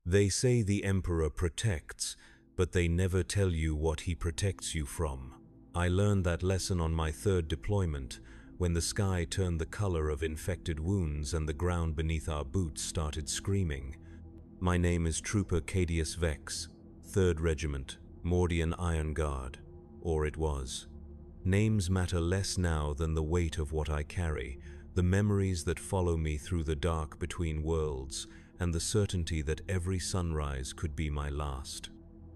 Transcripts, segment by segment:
They say the Emperor protects, but they never tell you what he protects you from. I learned that lesson on my third deployment, when the sky turned the color of infected wounds and the ground beneath our boots started screaming. My name is Trooper Cadius Vex, 3rd Regiment, Mordian Iron Guard, or it was. Names matter less now than the weight of what I carry, the memories that follow me through the dark between worlds, and the certainty that every sunrise could be my last.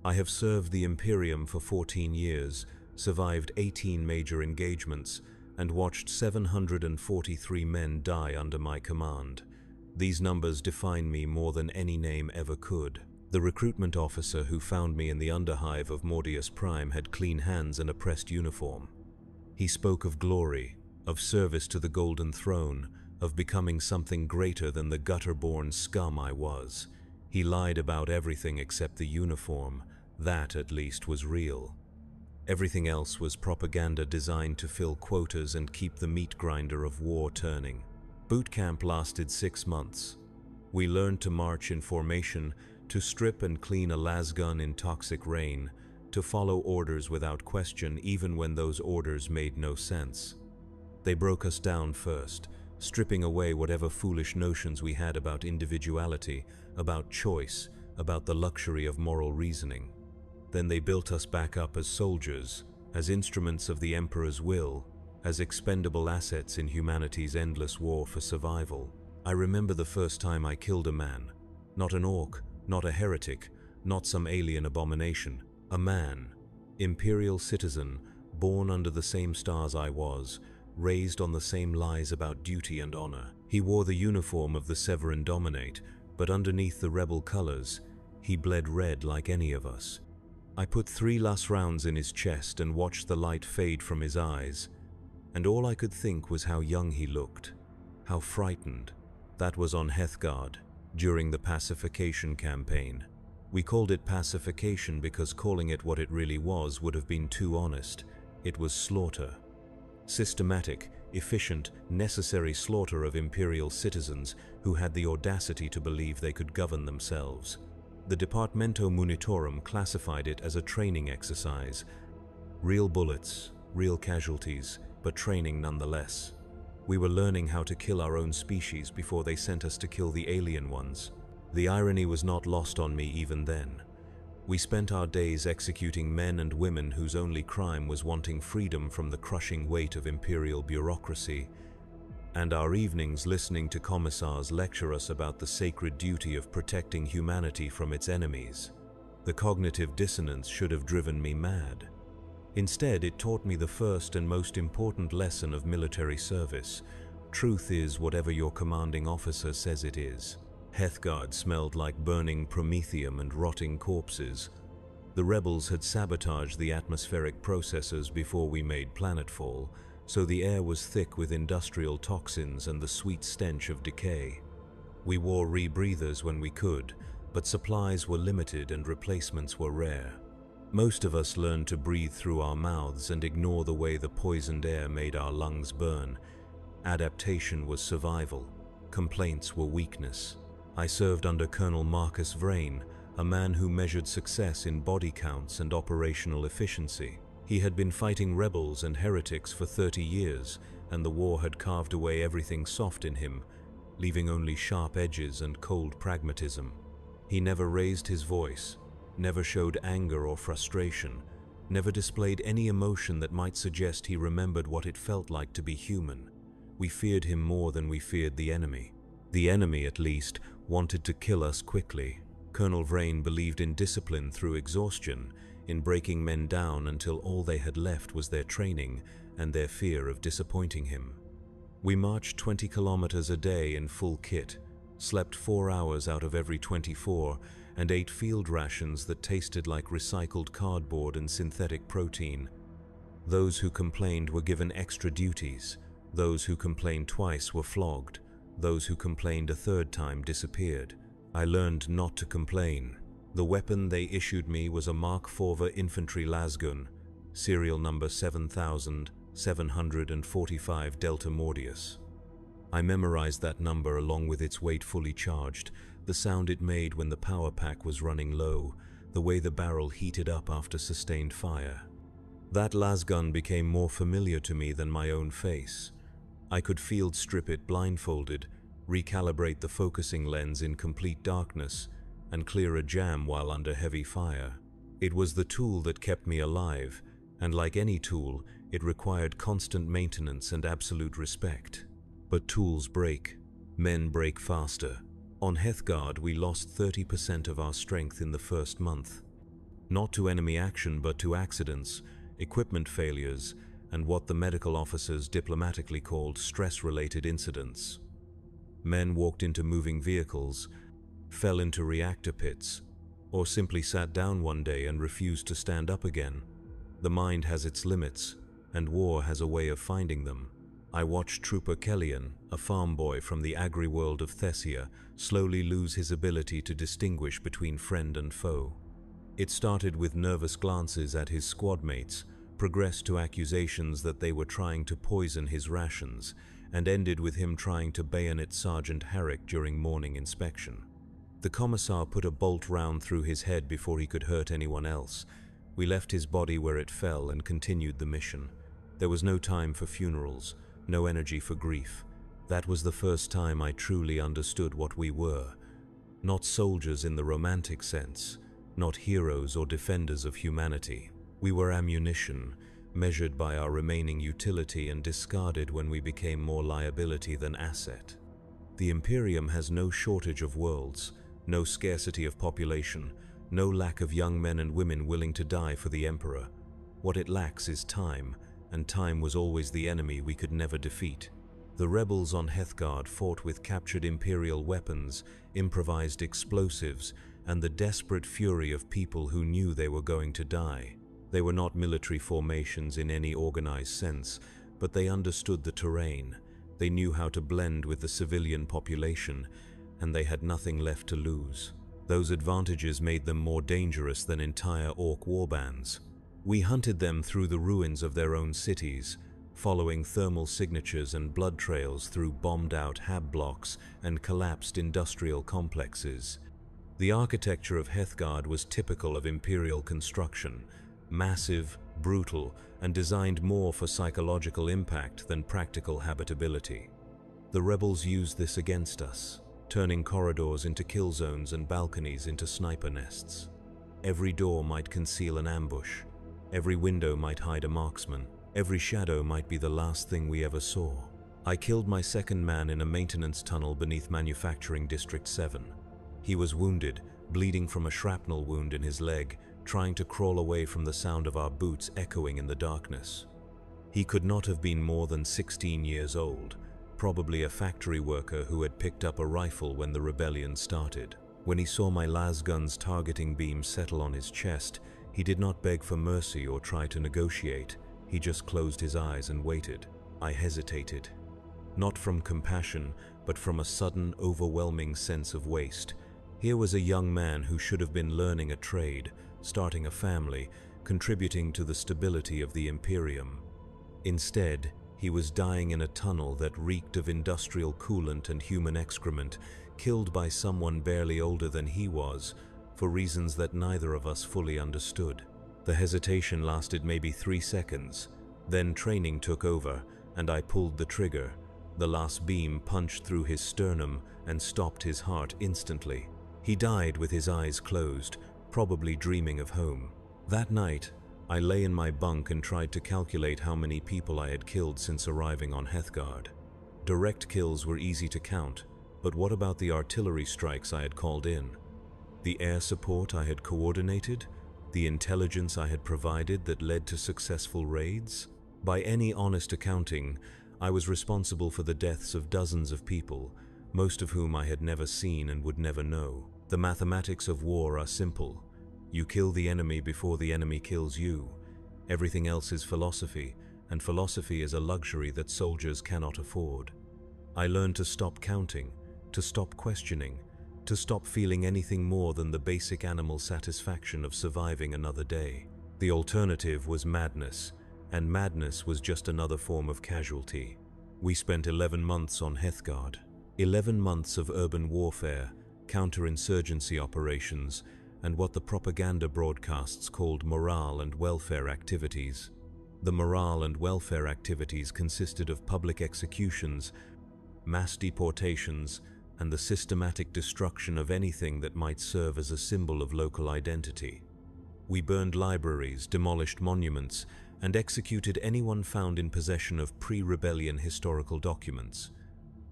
I have served the Imperium for 14 years, survived 18 major engagements, and watched 743 men die under my command. These numbers define me more than any name ever could. The recruitment officer who found me in the underhive of Mordius Prime had clean hands and a pressed uniform. He spoke of glory, of service to the Golden Throne, of becoming something greater than the gutter-born scum I was. He lied about everything except the uniform. That, at least, was real. Everything else was propaganda designed to fill quotas and keep the meat grinder of war turning. Boot camp lasted 6 months. We learned to march in formation, to strip and clean a lasgun in toxic rain, to follow orders without question even when those orders made no sense. They broke us down first, stripping away whatever foolish notions we had about individuality, about choice, about the luxury of moral reasoning. Then they built us back up as soldiers, as instruments of the Emperor's will, as expendable assets in humanity's endless war for survival. I remember the first time I killed a man. Not an orc, not a heretic, not some alien abomination. A man, imperial citizen, born under the same stars I was, raised on the same lies about duty and honor. He wore the uniform of the Severan Dominate, but underneath the rebel colors, he bled red like any of us. I put 3 last rounds in his chest and watched the light fade from his eyes, and all I could think was how young he looked, how frightened. That was on Heathguard, during the pacification campaign. We called it pacification because calling it what it really was would have been too honest. It was slaughter. Systematic, efficient, necessary slaughter of imperial citizens who had the audacity to believe they could govern themselves. The Departamento Munitorum classified it as a training exercise. Real bullets, real casualties, but training nonetheless. We were learning how to kill our own species before they sent us to kill the alien ones. The irony was not lost on me even then. We spent our days executing men and women whose only crime was wanting freedom from the crushing weight of imperial bureaucracy, and our evenings listening to commissars lecture us about the sacred duty of protecting humanity from its enemies. The cognitive dissonance should have driven me mad. Instead, it taught me the first and most important lesson of military service. Truth is whatever your commanding officer says it is. Heathguard smelled like burning promethium and rotting corpses. The rebels had sabotaged the atmospheric processes before we made planetfall, so the air was thick with industrial toxins and the sweet stench of decay. We wore rebreathers when we could, but supplies were limited and replacements were rare. Most of us learned to breathe through our mouths and ignore the way the poisoned air made our lungs burn. Adaptation was survival. Complaints were weakness. I served under Colonel Marcus Vrain, a man who measured success in body counts and operational efficiency. He had been fighting rebels and heretics for 30 years, and the war had carved away everything soft in him, leaving only sharp edges and cold pragmatism. He never raised his voice, never showed anger or frustration, never displayed any emotion that might suggest he remembered what it felt like to be human. We feared him more than we feared the enemy. The enemy, at least, wanted to kill us quickly. Colonel Vrain believed in discipline through exhaustion, in breaking men down until all they had left was their training and their fear of disappointing him. We marched 20 kilometers a day in full kit, slept 4 hours out of every 24, and ate field rations that tasted like recycled cardboard and synthetic protein. Those who complained were given extra duties. Those who complained twice were flogged. Those who complained a third time disappeared. I learned not to complain. The weapon they issued me was a Mark IV infantry lasgun, serial number 7745 Delta Mordius. I memorized that number along with its weight fully charged, The sound it made when the power pack was running low, the way the barrel heated up after sustained fire. That lasgun became more familiar to me than my own face. I could field strip it blindfolded, recalibrate the focusing lens in complete darkness, and clear a jam while under heavy fire. It was the tool that kept me alive, and like any tool, it required constant maintenance and absolute respect. But tools break. Men break faster. On Heathguard, we lost 30% of our strength in the first month. Not to enemy action, but to accidents, equipment failures, and what the medical officers diplomatically called stress-related incidents. Men walked into moving vehicles, fell into reactor pits, or simply sat down one day and refused to stand up again. The mind has its limits, and war has a way of finding them. I watched Trooper Kellyan, a farm boy from the agri-world of Thessia, slowly lose his ability to distinguish between friend and foe. It started with nervous glances at his squad mates, progressed to accusations that they were trying to poison his rations, and ended with him trying to bayonet Sergeant Herrick during morning inspection. The commissar put a bolt round through his head before he could hurt anyone else. We left his body where it fell and continued the mission. There was no time for funerals, no energy for grief. That was the first time I truly understood what we were. Not soldiers in the romantic sense, not heroes or defenders of humanity. We were ammunition, measured by our remaining utility and discarded when we became more liability than asset. The Imperium has no shortage of worlds, no scarcity of population, no lack of young men and women willing to die for the Emperor. What it lacks is time, and time was always the enemy we could never defeat. The rebels on Heathguard fought with captured Imperial weapons, improvised explosives, and the desperate fury of people who knew they were going to die. They were not military formations in any organized sense, but they understood the terrain. They knew how to blend with the civilian population, and they had nothing left to lose. Those advantages made them more dangerous than entire orc warbands. We hunted them through the ruins of their own cities, following thermal signatures and blood trails through bombed-out hab blocks and collapsed industrial complexes. The architecture of Heathguard was typical of Imperial construction, massive, brutal, and designed more for psychological impact than practical habitability. The rebels used this against us, turning corridors into kill zones and balconies into sniper nests. Every door might conceal an ambush. Every window might hide a marksman. Every shadow might be the last thing we ever saw. I killed my second man in a maintenance tunnel beneath Manufacturing District 7. He was wounded, bleeding from a shrapnel wound in his leg, trying to crawl away from the sound of our boots echoing in the darkness. He could not have been more than 16 years old, probably a factory worker who had picked up a rifle when the rebellion started. When he saw my lasgun's targeting beam settle on his chest, he did not beg for mercy or try to negotiate. He just closed his eyes and waited. I hesitated. Not from compassion, but from a sudden, overwhelming sense of waste. Here was a young man who should have been learning a trade, starting a family, contributing to the stability of the Imperium. Instead, he was dying in a tunnel that reeked of industrial coolant and human excrement, killed by someone barely older than he was, for reasons that neither of us fully understood. The hesitation lasted maybe 3 seconds. Then training took over, and I pulled the trigger. The last beam punched through his sternum and stopped his heart instantly. He died with his eyes closed, probably dreaming of home. That night, I lay in my bunk and tried to calculate how many people I had killed since arriving on Heathguard. Direct kills were easy to count, but what about the artillery strikes I had called in? The air support I had coordinated? The intelligence I had provided that led to successful raids? By any honest accounting, I was responsible for the deaths of dozens of people, most of whom I had never seen and would never know. The mathematics of war are simple. You kill the enemy before the enemy kills you. Everything else is philosophy, and philosophy is a luxury that soldiers cannot afford. I learned to stop counting, to stop questioning, to stop feeling anything more than the basic animal satisfaction of surviving another day. The alternative was madness, and madness was just another form of casualty. We spent 11 months on Heathguard. 11 months of urban warfare, counterinsurgency operations, and what the propaganda broadcasts called morale and welfare activities. The morale and welfare activities consisted of public executions, mass deportations, and the systematic destruction of anything that might serve as a symbol of local identity. We burned libraries, demolished monuments, and executed anyone found in possession of pre-rebellion historical documents.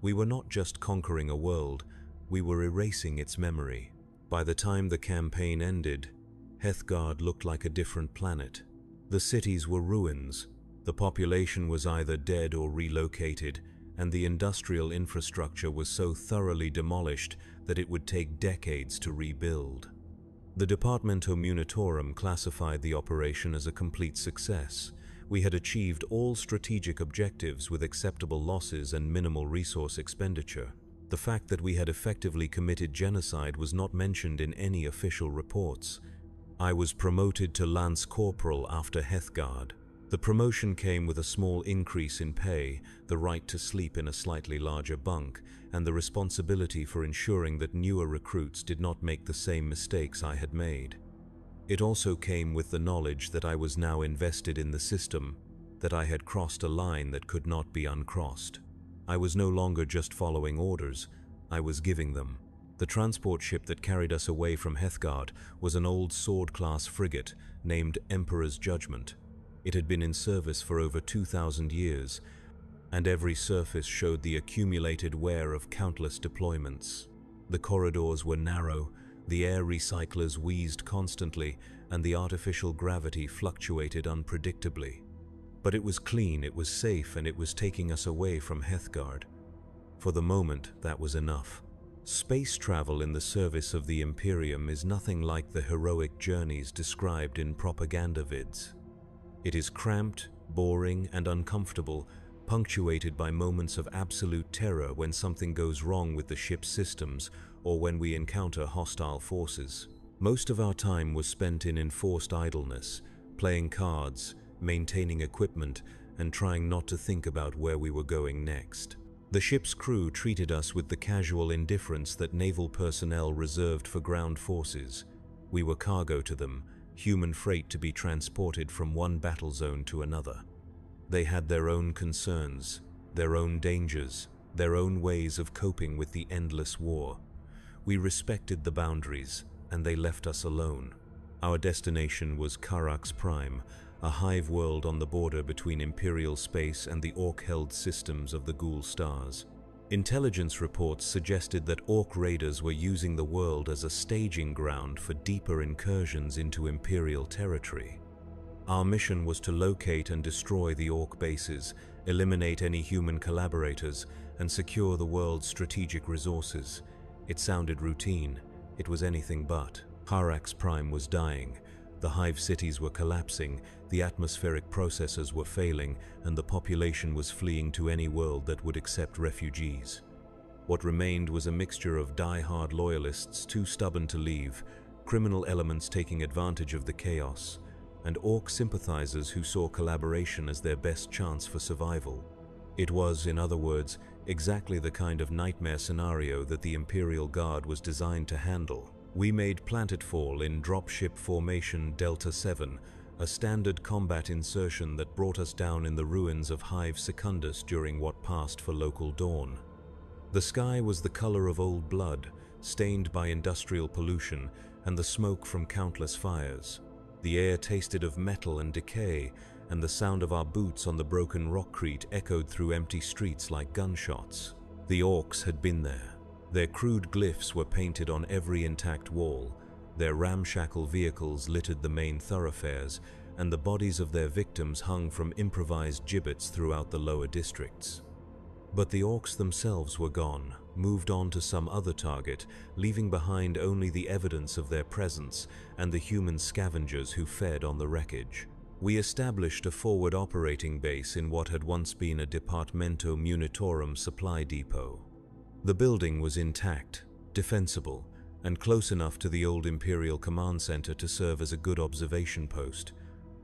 We were not just conquering a world, we were erasing its memory. By the time the campaign ended, Heathguard looked like a different planet. The cities were ruins, the population was either dead or relocated, and the industrial infrastructure was so thoroughly demolished that it would take decades to rebuild. The Departamento Munitorum classified the operation as a complete success. We had achieved all strategic objectives with acceptable losses and minimal resource expenditure. The fact that we had effectively committed genocide was not mentioned in any official reports. I was promoted to Lance Corporal after Heathguard. The promotion came with a small increase in pay, the right to sleep in a slightly larger bunk, and the responsibility for ensuring that newer recruits did not make the same mistakes I had made. It also came with the knowledge that I was now invested in the system, that I had crossed a line that could not be uncrossed. I was no longer just following orders, I was giving them. The transport ship that carried us away from Heathguard was an old sword-class frigate named Emperor's Judgment. It had been in service for over 2,000 years, and every surface showed the accumulated wear of countless deployments. The corridors were narrow, the air recyclers wheezed constantly, and the artificial gravity fluctuated unpredictably. But it was clean, it was safe, and it was taking us away from Heathguard. For the moment, that was enough. Space travel in the service of the Imperium is nothing like the heroic journeys described in propaganda vids. It is cramped, boring, and uncomfortable, punctuated by moments of absolute terror when something goes wrong with the ship's systems or when we encounter hostile forces. Most of our time was spent in enforced idleness, playing cards, maintaining equipment, and trying not to think about where we were going next. The ship's crew treated us with the casual indifference that naval personnel reserved for ground forces. We were cargo to them, human freight to be transported from one battle zone to another. They had their own concerns, their own dangers, their own ways of coping with the endless war. We respected the boundaries, and they left us alone. Our destination was Karax Prime, a hive world on the border between Imperial space and the Orc-held systems of the Ghoul stars. Intelligence reports suggested that Orc raiders were using the world as a staging ground for deeper incursions into Imperial territory. Our mission was to locate and destroy the Orc bases, eliminate any human collaborators, and secure the world's strategic resources. It sounded routine. It was anything but. Karax Prime was dying. The hive cities were collapsing, the atmospheric processors were failing, and the population was fleeing to any world that would accept refugees. What remained was a mixture of die-hard loyalists too stubborn to leave, criminal elements taking advantage of the chaos, and Orc sympathizers who saw collaboration as their best chance for survival. It was, in other words, exactly the kind of nightmare scenario that the Imperial Guard was designed to handle. We made planetfall in dropship formation Delta 7, a standard combat insertion that brought us down in the ruins of Hive Secundus during what passed for local dawn. The sky was the color of old blood, stained by industrial pollution and the smoke from countless fires. The air tasted of metal and decay, and the sound of our boots on the broken rockcrete echoed through empty streets like gunshots. The Orcs had been there. Their crude glyphs were painted on every intact wall, their ramshackle vehicles littered the main thoroughfares, and the bodies of their victims hung from improvised gibbets throughout the lower districts. But the Orcs themselves were gone, moved on to some other target, leaving behind only the evidence of their presence and the human scavengers who fed on the wreckage. We established a forward operating base in what had once been a Departamento Munitorum supply depot. The building was intact, defensible, and close enough to the old Imperial Command Center to serve as a good observation post.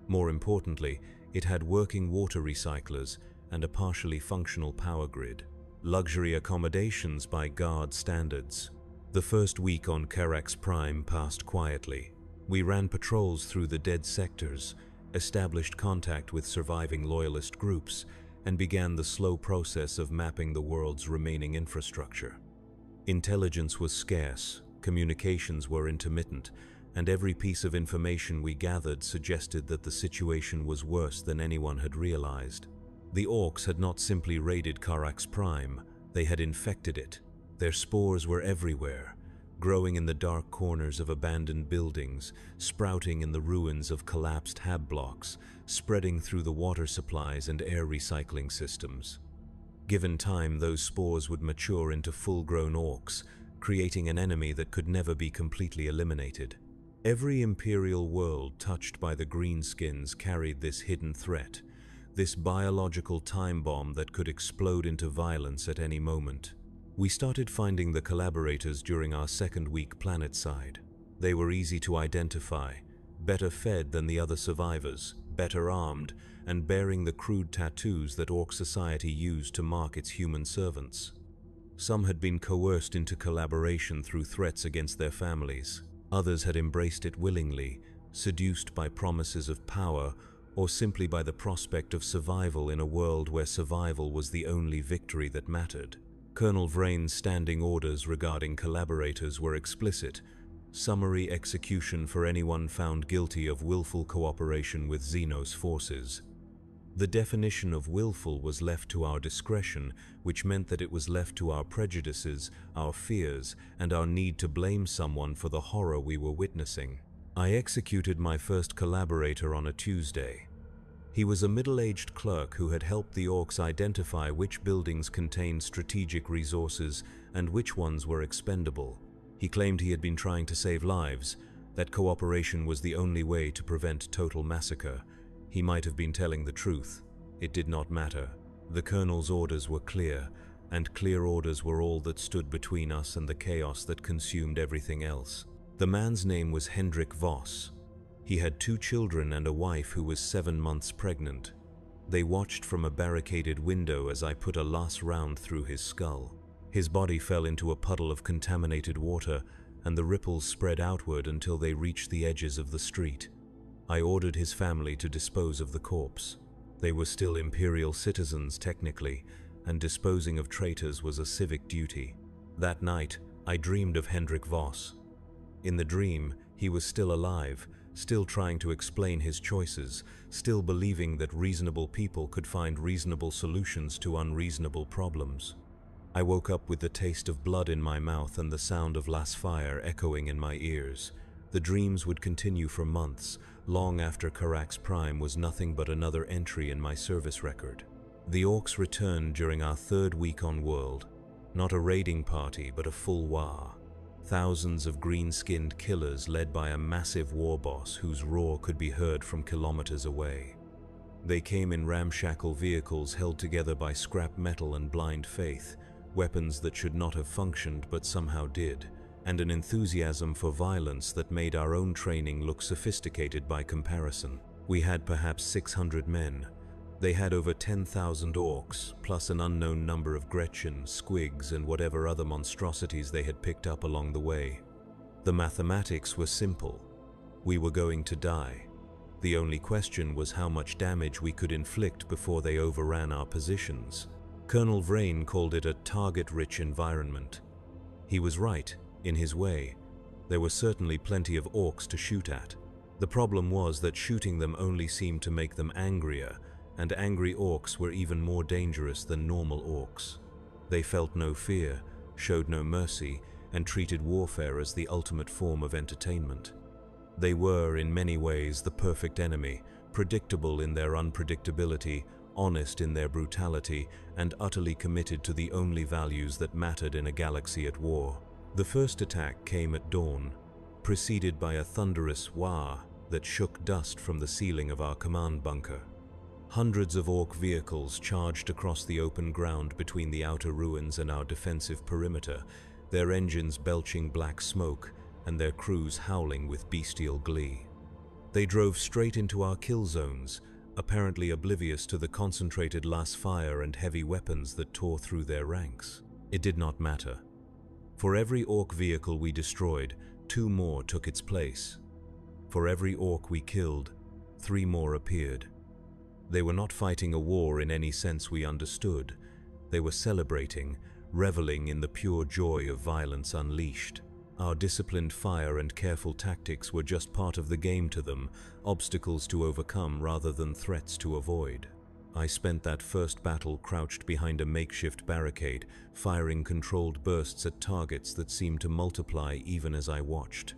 More importantly, it had working water recyclers and a partially functional power grid. Luxury accommodations by Guard standards. The first week on Carax Prime passed quietly. We ran patrols through the dead sectors, established contact with surviving loyalist groups, and began the slow process of mapping the world's remaining infrastructure. Intelligence was scarce, communications were intermittent, and every piece of information we gathered suggested that the situation was worse than anyone had realized. The orcs had not simply raided Carax Prime, they had infected it. Their spores were everywhere, growing in the dark corners of abandoned buildings, sprouting in the ruins of collapsed hab blocks, spreading through the water supplies and air recycling systems. Given time, those spores would mature into full-grown orcs, creating an enemy that could never be completely eliminated. Every Imperial world touched by the greenskins carried this hidden threat, this biological time bomb that could explode into violence at any moment. We started finding the collaborators during our second week planetside. They were easy to identify, better fed than the other survivors, better armed, and bearing the crude tattoos that Orc society used to mark its human servants. Some had been coerced into collaboration through threats against their families. Others had embraced it willingly, seduced by promises of power, or simply by the prospect of survival in a world where survival was the only victory that mattered. Colonel Vrain's standing orders regarding collaborators were explicit: summary execution for anyone found guilty of willful cooperation with Xenos forces. The definition of willful was left to our discretion, which meant that it was left to our prejudices, our fears, and our need to blame someone for the horror we were witnessing. I executed my first collaborator on a Tuesday. He was a middle-aged clerk who had helped the orcs identify which buildings contained strategic resources and which ones were expendable. He claimed he had been trying to save lives, that cooperation was the only way to prevent total massacre. He might have been telling the truth. It did not matter. The Colonel's orders were clear, and clear orders were all that stood between us and the chaos that consumed everything else. The man's name was Hendrik Voss. He had 2 children and a wife who was 7 months pregnant. They watched from a barricaded window as I put a last round through his skull. His body fell into a puddle of contaminated water, and the ripples spread outward until they reached the edges of the street. I ordered his family to dispose of the corpse. They were still Imperial citizens technically, and disposing of traitors was a civic duty. That night, I dreamed of Hendrik Voss. In the dream, he was still alive, still trying to explain his choices, still believing that reasonable people could find reasonable solutions to unreasonable problems. I woke up with the taste of blood in my mouth and the sound of last fire echoing in my ears. The dreams would continue for months, long after Carax Prime was nothing but another entry in my service record. The orcs returned during our 3rd week on world. Not a raiding party, but a full war. Thousands of green-skinned killers led by a massive war boss whose roar could be heard from kilometers away. They came in ramshackle vehicles held together by scrap metal and blind faith, weapons that should not have functioned but somehow did, and an enthusiasm for violence that made our own training look sophisticated by comparison. We had perhaps 600 men. They had over 10,000 orcs, plus an unknown number of Gretchen, squigs, and whatever other monstrosities they had picked up along the way. The mathematics were simple. We were going to die. The only question was how much damage we could inflict before they overran our positions. Colonel Vrain called it a target-rich environment. He was right, in his way. There were certainly plenty of orcs to shoot at. The problem was that shooting them only seemed to make them angrier, and angry orcs were even more dangerous than normal orcs. They felt no fear, showed no mercy, and treated warfare as the ultimate form of entertainment. They were, in many ways, the perfect enemy, predictable in their unpredictability, honest in their brutality, and utterly committed to the only values that mattered in a galaxy at war. The first attack came at dawn, preceded by a thunderous wah that shook dust from the ceiling of our command bunker. Hundreds of orc vehicles charged across the open ground between the outer ruins and our defensive perimeter, their engines belching black smoke and their crews howling with bestial glee. They drove straight into our kill zones, apparently oblivious to the concentrated last fire and heavy weapons that tore through their ranks. It did not matter. For every Orc vehicle we destroyed, 2 more took its place. For every Orc we killed, 3 more appeared. They were not fighting a war in any sense we understood. They were celebrating, reveling in the pure joy of violence unleashed. Our disciplined fire and careful tactics were just part of the game to them, obstacles to overcome rather than threats to avoid. I spent that first battle crouched behind a makeshift barricade, firing controlled bursts at targets that seemed to multiply even as I watched.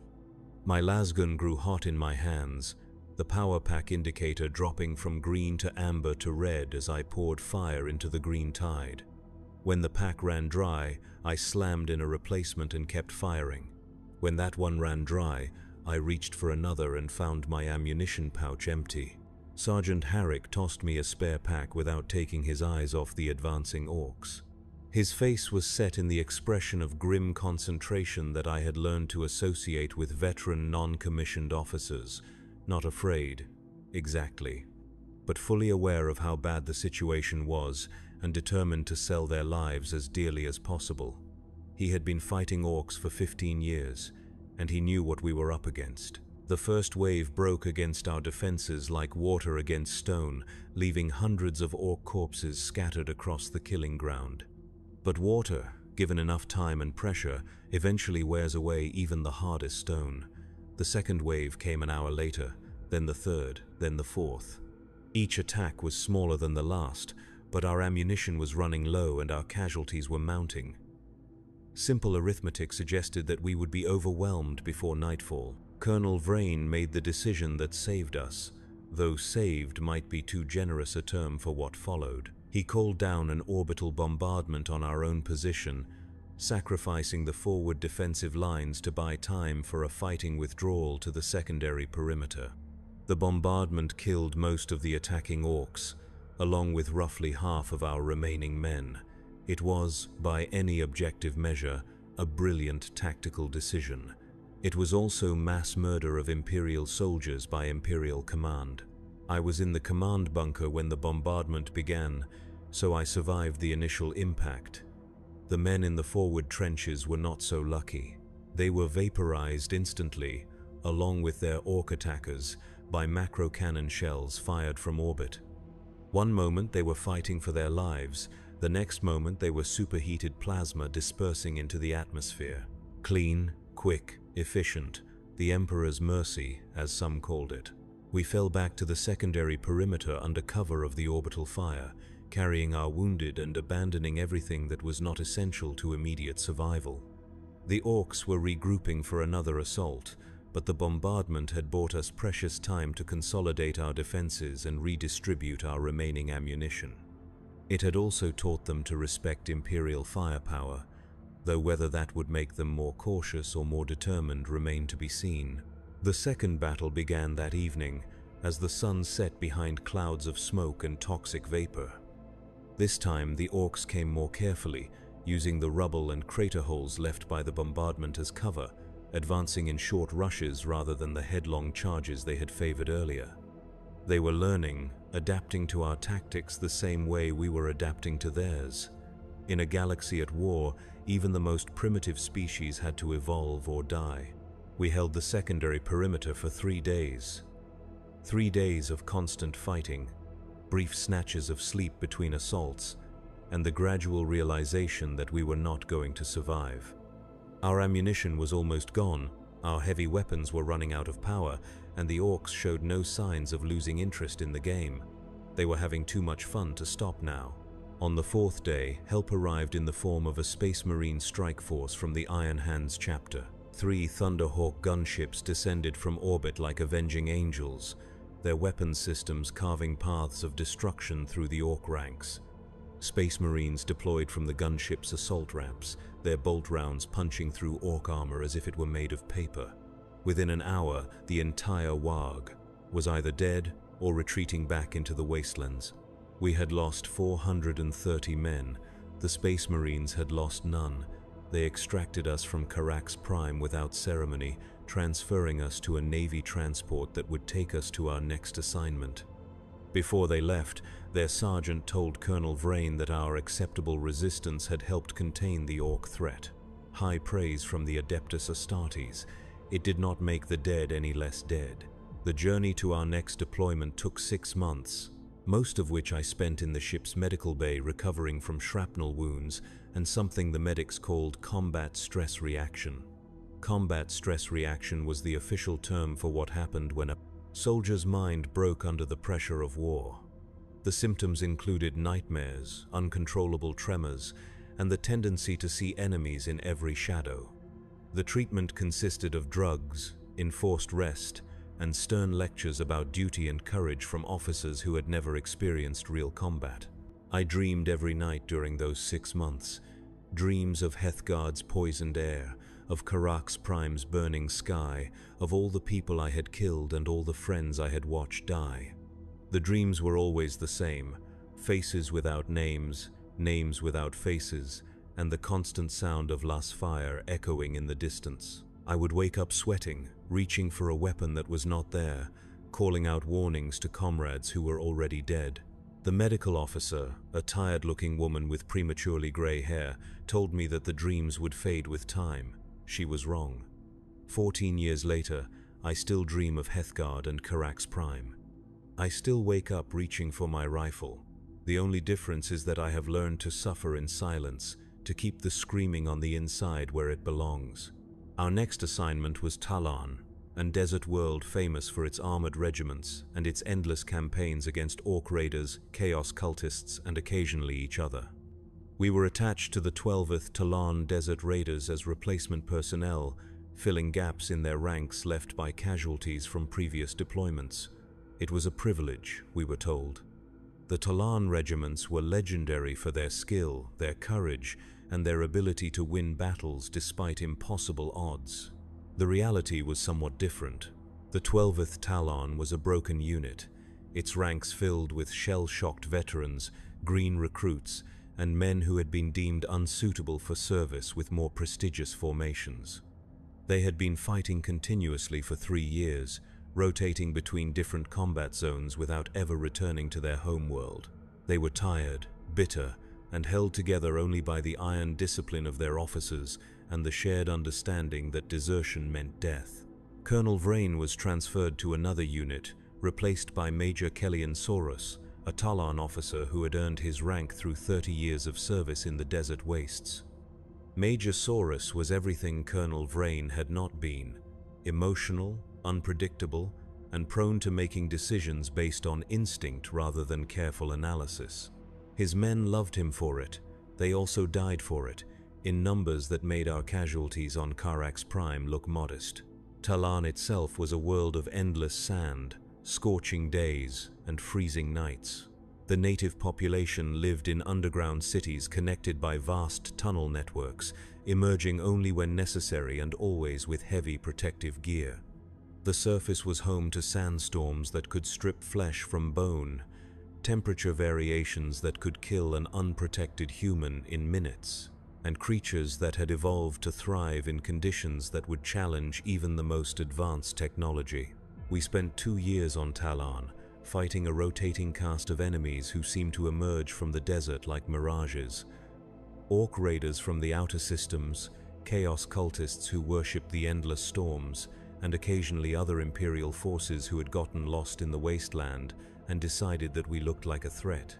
My lasgun grew hot in my hands, the power pack indicator dropping from green to amber to red as I poured fire into the green tide. When the pack ran dry, I slammed in a replacement and kept firing. When that one ran dry, I reached for another and found my ammunition pouch empty. Sergeant Harrick tossed me a spare pack without taking his eyes off the advancing Orcs. His face was set in the expression of grim concentration that I had learned to associate with veteran non-commissioned officers, not afraid, exactly, but fully aware of how bad the situation was and determined to sell their lives as dearly as possible. He had been fighting Orcs for 15 years, and he knew what we were up against. The first wave broke against our defenses like water against stone, leaving hundreds of Orc corpses scattered across the killing ground. But water, given enough time and pressure, eventually wears away even the hardest stone. The second wave came an hour later, then the third, then the fourth. Each attack was smaller than the last, but our ammunition was running low and our casualties were mounting. Simple arithmetic suggested that we would be overwhelmed before nightfall. Colonel Vrain made the decision that saved us, though saved might be too generous a term for what followed. He called down an orbital bombardment on our own position, sacrificing the forward defensive lines to buy time for a fighting withdrawal to the secondary perimeter. The bombardment killed most of the attacking Orcs, along with roughly half of our remaining men. It was, by any objective measure, a brilliant tactical decision. It was also mass murder of Imperial soldiers by Imperial command. I was in the command bunker when the bombardment began, so I survived the initial impact. The men in the forward trenches were not so lucky. They were vaporized instantly, along with their Orc attackers, by macro cannon shells fired from orbit. One moment they were fighting for their lives, the next moment they were superheated plasma dispersing into the atmosphere. Clean, quick, efficient, the Emperor's mercy, as some called it. We fell back to the secondary perimeter under cover of the orbital fire, carrying our wounded and abandoning everything that was not essential to immediate survival. The Orcs were regrouping for another assault, but the bombardment had bought us precious time to consolidate our defenses and redistribute our remaining ammunition. It had also taught them to respect Imperial firepower, though whether that would make them more cautious or more determined remained to be seen. The second battle began that evening, as the sun set behind clouds of smoke and toxic vapor. This time the Orcs came more carefully, using the rubble and crater holes left by the bombardment as cover, advancing in short rushes rather than the headlong charges they had favored earlier. They were learning, adapting to our tactics the same way we were adapting to theirs. In a galaxy at war, even the most primitive species had to evolve or die. We held the secondary perimeter for 3 days. 3 days of constant fighting, brief snatches of sleep between assaults, and the gradual realization that we were not going to survive. Our ammunition was almost gone, our heavy weapons were running out of power, and the Orcs showed no signs of losing interest in the game. They were having too much fun to stop now. On the 4th day, help arrived in the form of a Space Marine strike force from the Iron Hands chapter. 3 Thunderhawk gunships descended from orbit like avenging angels, their weapons systems carving paths of destruction through the Orc ranks. Space Marines deployed from the gunship's assault ramps, their bolt rounds punching through Orc armor as if it were made of paper. Within an hour, the entire WAG was either dead or retreating back into the wastelands. We had lost 430 men. The Space Marines had lost none. They extracted us from Karak's Prime without ceremony, transferring us to a Navy transport that would take us to our next assignment. Before they left, their sergeant told Colonel Vrain that our acceptable resistance had helped contain the Orc threat. high praise from the Adeptus Astartes, it did not make the dead any less dead. The journey to our next deployment took 6 months, most of which I spent in the ship's medical bay recovering from shrapnel wounds and something the medics called combat stress reaction. Combat stress reaction was the official term for what happened when a soldier's mind broke under the pressure of war. The symptoms included nightmares, uncontrollable tremors, and the tendency to see enemies in every shadow. The treatment consisted of drugs, enforced rest, and stern lectures about duty and courage from officers who had never experienced real combat. I dreamed every night during those 6 months, dreams of Hethgard's poisoned air, of Karak's Prime's burning sky, of all the people I had killed and all the friends I had watched die. The dreams were always the same, faces without names, names without faces, and the constant sound of Las fire echoing in the distance. I would wake up sweating, reaching for a weapon that was not there, calling out warnings to comrades who were already dead. The medical officer, a tired-looking woman with prematurely gray hair, told me that the dreams would fade with time. She was wrong. 14 years later, I still dream of Hethgard and Karak's Prime. I still wake up reaching for my rifle. The only difference is that I have learned to suffer in silence, to keep the screaming on the inside where it belongs. Our next assignment was Talon, a desert world famous for its armored regiments and its endless campaigns against orc raiders, chaos cultists, and occasionally each other. We were attached to the 12th Talon Desert Raiders as replacement personnel, filling gaps in their ranks left by casualties from previous deployments. It was a privilege, we were told. The Talon regiments were legendary for their skill, their courage, and their ability to win battles despite impossible odds. The reality was somewhat different. The 12th Talon was a broken unit, its ranks filled with shell-shocked veterans, green recruits, and men who had been deemed unsuitable for service with more prestigious formations. They had been fighting continuously for 3 years, rotating between different combat zones without ever returning to their homeworld. They were tired, bitter, and held together only by the iron discipline of their officers and the shared understanding that desertion meant death. Colonel Vrain was transferred to another unit, replaced by Major Kellyan Saurus, a Talon officer who had earned his rank through 30 years of service in the desert wastes. Major Saurus was everything Colonel Vrain had not been: emotional, unpredictable, and prone to making decisions based on instinct rather than careful analysis. His men loved him for it. They also died for it, in numbers that made our casualties on Karak's Prime look modest. Talon itself was a world of endless sand, scorching days, and freezing nights. The native population lived in underground cities connected by vast tunnel networks, emerging only when necessary and always with heavy protective gear. The surface was home to sandstorms that could strip flesh from bone, temperature variations that could kill an unprotected human in minutes, and creatures that had evolved to thrive in conditions that would challenge even the most advanced technology. We spent 2 years on Talon, fighting a rotating cast of enemies who seemed to emerge from the desert like mirages. Orc raiders from the outer systems, chaos cultists who worshipped the endless storms, and occasionally other Imperial forces who had gotten lost in the wasteland and decided that we looked like a threat.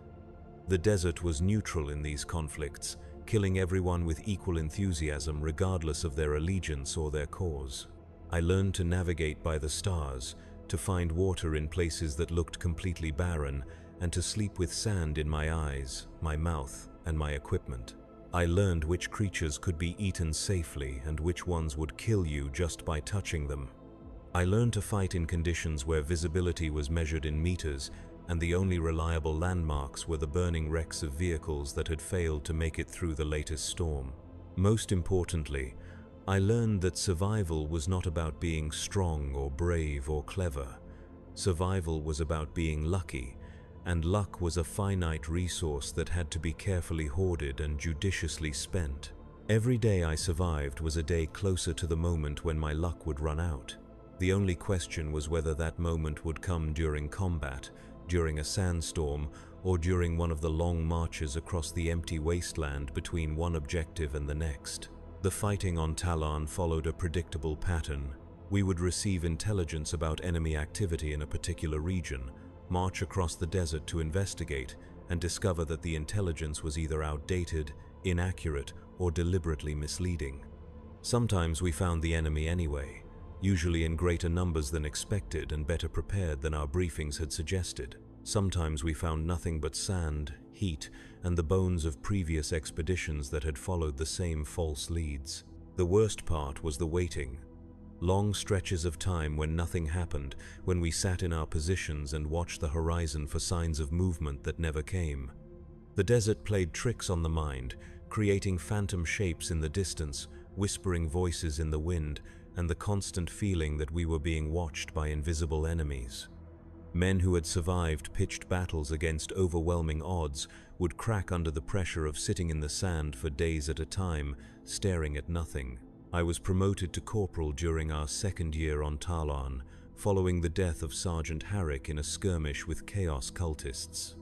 The desert was neutral in these conflicts, killing everyone with equal enthusiasm regardless of their allegiance or their cause. I learned to navigate by the stars, to find water in places that looked completely barren, and to sleep with sand in my eyes, my mouth, and my equipment. I learned which creatures could be eaten safely and which ones would kill you just by touching them. I learned to fight in conditions where visibility was measured in meters, and the only reliable landmarks were the burning wrecks of vehicles that had failed to make it through the latest storm. Most importantly, I learned that survival was not about being strong or brave or clever. Survival was about being lucky, and luck was a finite resource that had to be carefully hoarded and judiciously spent. Every day I survived was a day closer to the moment when my luck would run out. The only question was whether that moment would come during combat, during a sandstorm, or during one of the long marches across the empty wasteland between one objective and the next. The fighting on Talon followed a predictable pattern. We would receive intelligence about enemy activity in a particular region, march across the desert to investigate, and discover that the intelligence was either outdated, inaccurate, or deliberately misleading. Sometimes we found the enemy anyway, usually in greater numbers than expected and better prepared than our briefings had suggested. Sometimes we found nothing but sand, heat, and the bones of previous expeditions that had followed the same false leads. The worst part was the waiting. Long stretches of time when nothing happened, when we sat in our positions and watched the horizon for signs of movement that never came. The desert played tricks on the mind, creating phantom shapes in the distance, whispering voices in the wind, and the constant feeling that we were being watched by invisible enemies. Men who had survived pitched battles against overwhelming odds would crack under the pressure of sitting in the sand for days at a time, staring at nothing. I was promoted to corporal during our second year on Talon, following the death of Sergeant Harrick in a skirmish with Chaos cultists.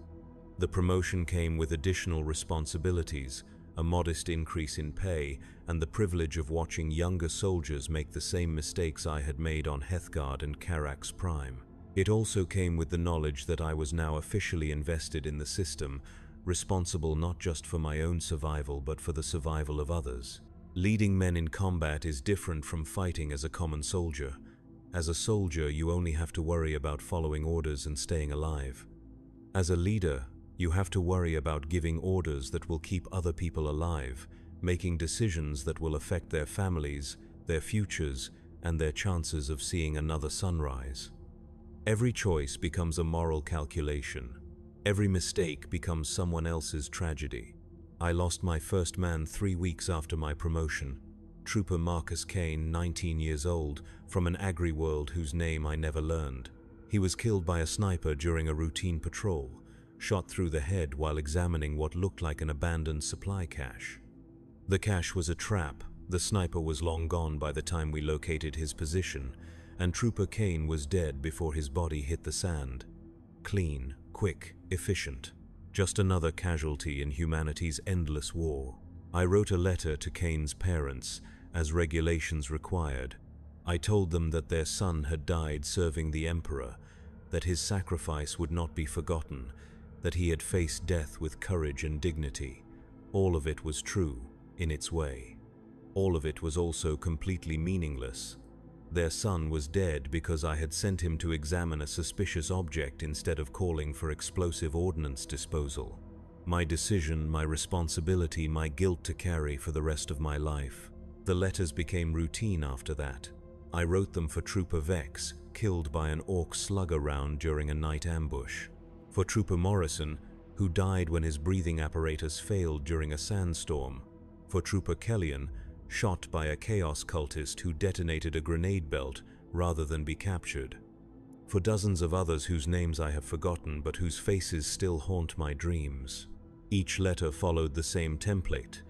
The promotion came with additional responsibilities, a modest increase in pay, and the privilege of watching younger soldiers make the same mistakes I had made on Heathguard and Carax Prime. It also came with the knowledge that I was now officially invested in the system, responsible not just for my own survival but for the survival of others. Leading men in combat is different from fighting as a common soldier. As a soldier, you only have to worry about following orders and staying alive. As a leader, you have to worry about giving orders that will keep other people alive, making decisions that will affect their families, their futures, and their chances of seeing another sunrise. Every choice becomes a moral calculation. Every mistake becomes someone else's tragedy. I lost my first man 3 weeks after my promotion. Trooper Marcus Kane, 19 years old, from an agri-world whose name I never learned. He was killed by a sniper during a routine patrol, shot through the head while examining what looked like an abandoned supply cache. The cache was a trap. The sniper was long gone by the time we located his position, and Trooper Kane was dead before his body hit the sand. Clean, quick, efficient. Just another casualty in humanity's endless war. I wrote a letter to Kane's parents, as regulations required. I told them that their son had died serving the Emperor, that his sacrifice would not be forgotten, that he had faced death with courage and dignity. All of it was true, in its way. All of it was also completely meaningless. Their son was dead because I had sent him to examine a suspicious object instead of calling for explosive ordnance disposal. My decision, my responsibility, my guilt to carry for the rest of my life. The letters became routine after that. I wrote them for Trooper Vex, killed by an orc slugger round during a night ambush. For Trooper Morrison, who died when his breathing apparatus failed during a sandstorm. For Trooper Kellyan, shot by a Chaos cultist who detonated a grenade belt rather than be captured. For dozens of others whose names I have forgotten but whose faces still haunt my dreams. Each letter followed the same template: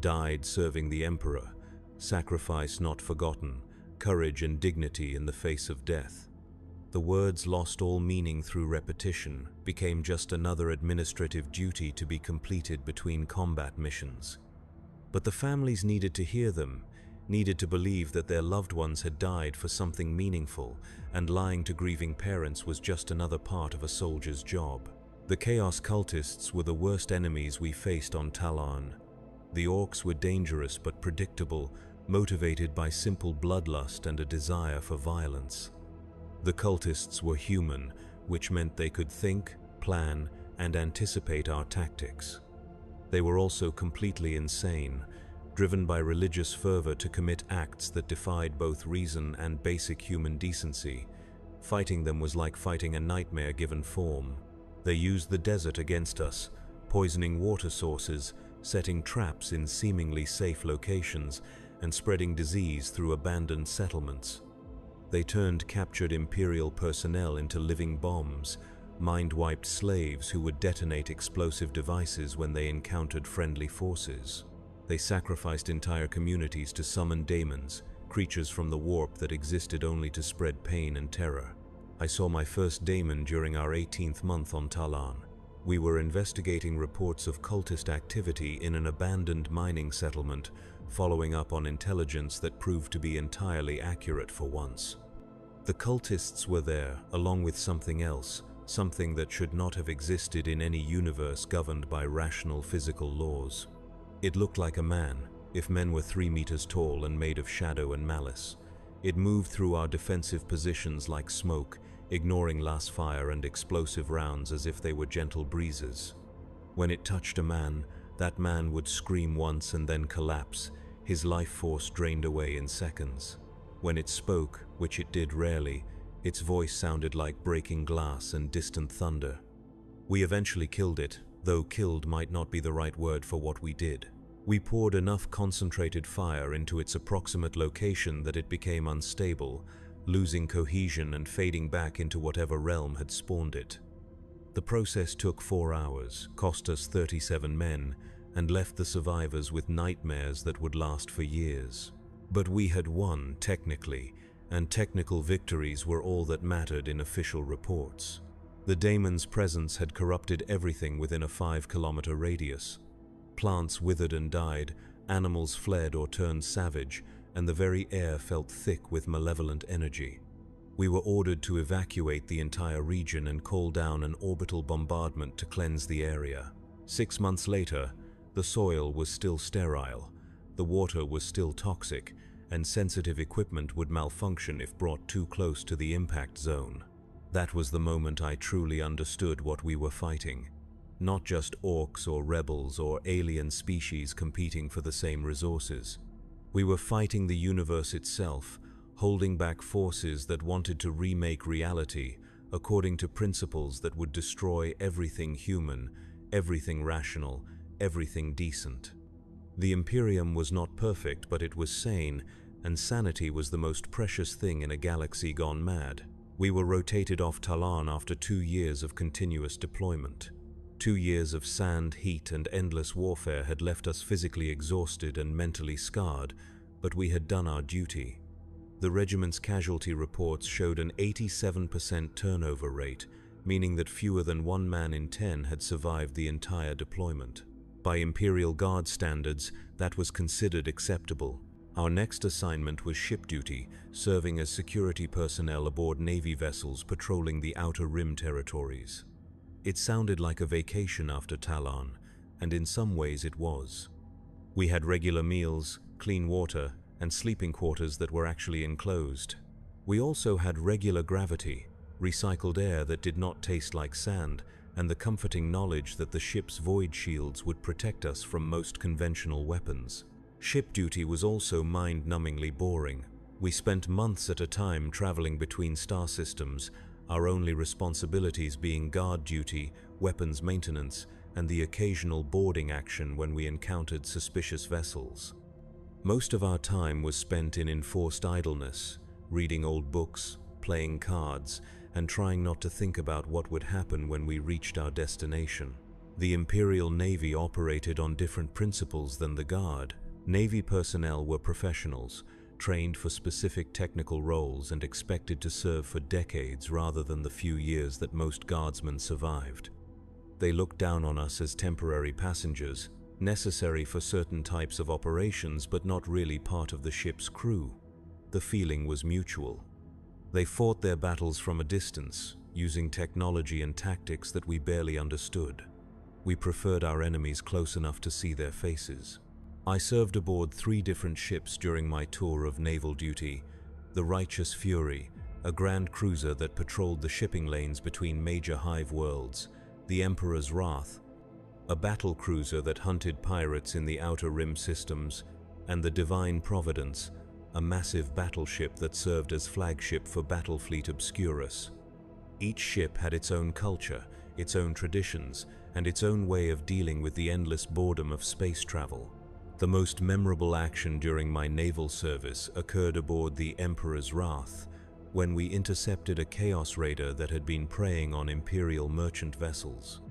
died serving the Emperor, sacrifice not forgotten, courage and dignity in the face of death. The words lost all meaning through repetition, became just another administrative duty to be completed between combat missions. But the families needed to hear them, needed to believe that their loved ones had died for something meaningful, and lying to grieving parents was just another part of a soldier's job. The Chaos cultists were the worst enemies we faced on Talon. The orcs were dangerous but predictable, motivated by simple bloodlust and a desire for violence. The cultists were human, which meant they could think, plan, and anticipate our tactics. They were also completely insane, driven by religious fervor to commit acts that defied both reason and basic human decency. Fighting them was like fighting a nightmare given form. They used the desert against us, poisoning water sources, setting traps in seemingly safe locations, and spreading disease through abandoned settlements. They turned captured Imperial personnel into living bombs, mind-wiped slaves who would detonate explosive devices when they encountered friendly forces. They sacrificed entire communities to summon daemons, creatures from the warp that existed only to spread pain and terror. I saw my first daemon during our 18th month on Talon. We were investigating reports of cultist activity in an abandoned mining settlement, following up on intelligence that proved to be entirely accurate for once. The cultists were there, along with something else, something that should not have existed in any universe governed by rational physical laws. It looked like a man, if men were 3 meters tall and made of shadow and malice. It moved through our defensive positions like smoke, ignoring last fire and explosive rounds as if they were gentle breezes. When it touched a man, that man would scream once and then collapse, his life force drained away in seconds. When it spoke, which it did rarely, its voice sounded like breaking glass and distant thunder. We eventually killed it, though killed might not be the right word for what we did. We poured enough concentrated fire into its approximate location that it became unstable, losing cohesion and fading back into whatever realm had spawned it. The process took 4 hours, cost us 37 men, and left the survivors with nightmares that would last for years. But we had won, technically, and technical victories were all that mattered in official reports. The daemon's presence had corrupted everything within a 5-kilometer radius. Plants withered and died, animals fled or turned savage, and the very air felt thick with malevolent energy. We were ordered to evacuate the entire region and call down an orbital bombardment to cleanse the area. 6 months later, the soil was still sterile, the water was still toxic, and sensitive equipment would malfunction if brought too close to the impact zone. That was the moment I truly understood what we were fighting. Not just orcs or rebels or alien species competing for the same resources. We were fighting the universe itself, holding back forces that wanted to remake reality according to principles that would destroy everything human, everything rational, everything decent. The Imperium was not perfect, but it was sane, and sanity was the most precious thing in a galaxy gone mad. We were rotated off Talon after 2 years of continuous deployment. 2 years of sand, heat, and endless warfare had left us physically exhausted and mentally scarred, but we had done our duty. The regiment's casualty reports showed an 87% turnover rate, meaning that fewer than 1 man in 10 had survived the entire deployment. By Imperial Guard standards, that was considered acceptable. Our next assignment was ship duty, serving as security personnel aboard Navy vessels patrolling the Outer Rim territories. It sounded like a vacation after Talon, and in some ways it was. We had regular meals, clean water, and sleeping quarters that were actually enclosed. We also had regular gravity, recycled air that did not taste like sand, and the comforting knowledge that the ship's void shields would protect us from most conventional weapons. Ship duty was also mind-numbingly boring. We spent months at a time traveling between star systems, our only responsibilities being guard duty, weapons maintenance, and the occasional boarding action when we encountered suspicious vessels. Most of our time was spent in enforced idleness, reading old books, playing cards, and trying not to think about what would happen when we reached our destination. The Imperial Navy operated on different principles than the Guard. Navy personnel were professionals, trained for specific technical roles and expected to serve for decades rather than the few years that most guardsmen survived. They looked down on us as temporary passengers, necessary for certain types of operations but not really part of the ship's crew. The feeling was mutual. They fought their battles from a distance, using technology and tactics that we barely understood. We preferred our enemies close enough to see their faces. I served aboard 3 different ships during my tour of naval duty: the Righteous Fury, a grand cruiser that patrolled the shipping lanes between major hive worlds; the Emperor's Wrath, a battle cruiser that hunted pirates in the Outer Rim systems; and the Divine Providence, a massive battleship that served as flagship for Battlefleet Obscurus. Each ship had its own culture, its own traditions, and its own way of dealing with the endless boredom of space travel. The most memorable action during my naval service occurred aboard the Emperor's Wrath, when we intercepted a Chaos Raider that had been preying on Imperial merchant vessels.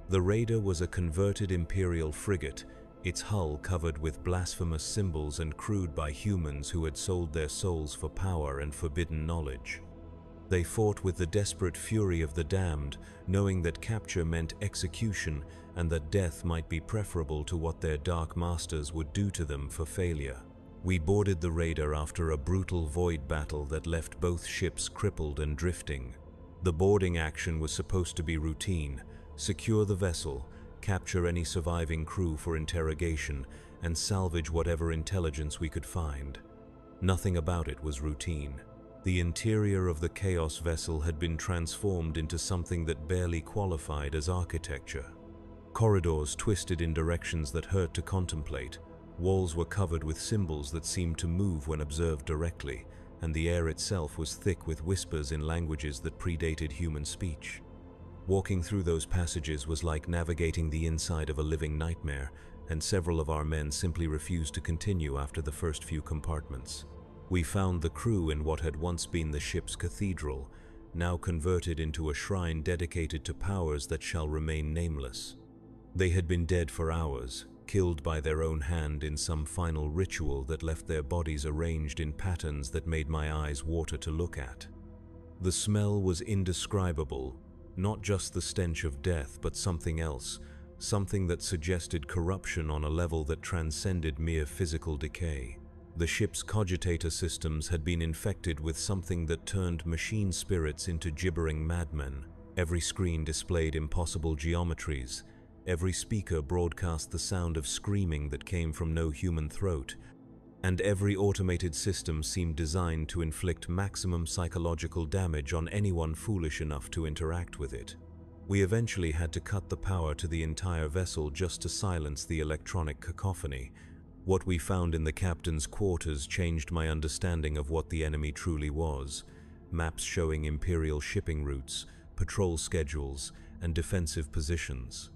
The raider was a converted Imperial frigate, its hull covered with blasphemous symbols and crewed by humans who had sold their souls for power and forbidden knowledge. They fought with the desperate fury of the damned, knowing that capture meant execution and that death might be preferable to what their dark masters would do to them for failure. We boarded the raider after a brutal void battle that left both ships crippled and drifting. The boarding action was supposed to be routine: secure the vessel, capture any surviving crew for interrogation, and salvage whatever intelligence we could find. Nothing about it was routine. The interior of the Chaos vessel had been transformed into something that barely qualified as architecture. Corridors twisted in directions that hurt to contemplate. Walls were covered with symbols that seemed to move when observed directly, and the air itself was thick with whispers in languages that predated human speech. Walking through those passages was like navigating the inside of a living nightmare, and several of our men simply refused to continue after the first few compartments. We found the crew in what had once been the ship's cathedral, now converted into a shrine dedicated to powers that shall remain nameless. They had been dead for hours, killed by their own hand in some final ritual that left their bodies arranged in patterns that made my eyes water to look at. The smell was indescribable, not just the stench of death, but something else, something that suggested corruption on a level that transcended mere physical decay. The ship's cogitator systems had been infected with something that turned machine spirits into gibbering madmen. Every screen displayed impossible geometries. Every speaker broadcast the sound of screaming that came from no human throat. And every automated system seemed designed to inflict maximum psychological damage on anyone foolish enough to interact with it. We eventually had to cut the power to the entire vessel just to silence the electronic cacophony. What we found in the captain's quarters changed my understanding of what the enemy truly was. Maps showing Imperial shipping routes, patrol schedules, and defensive positions.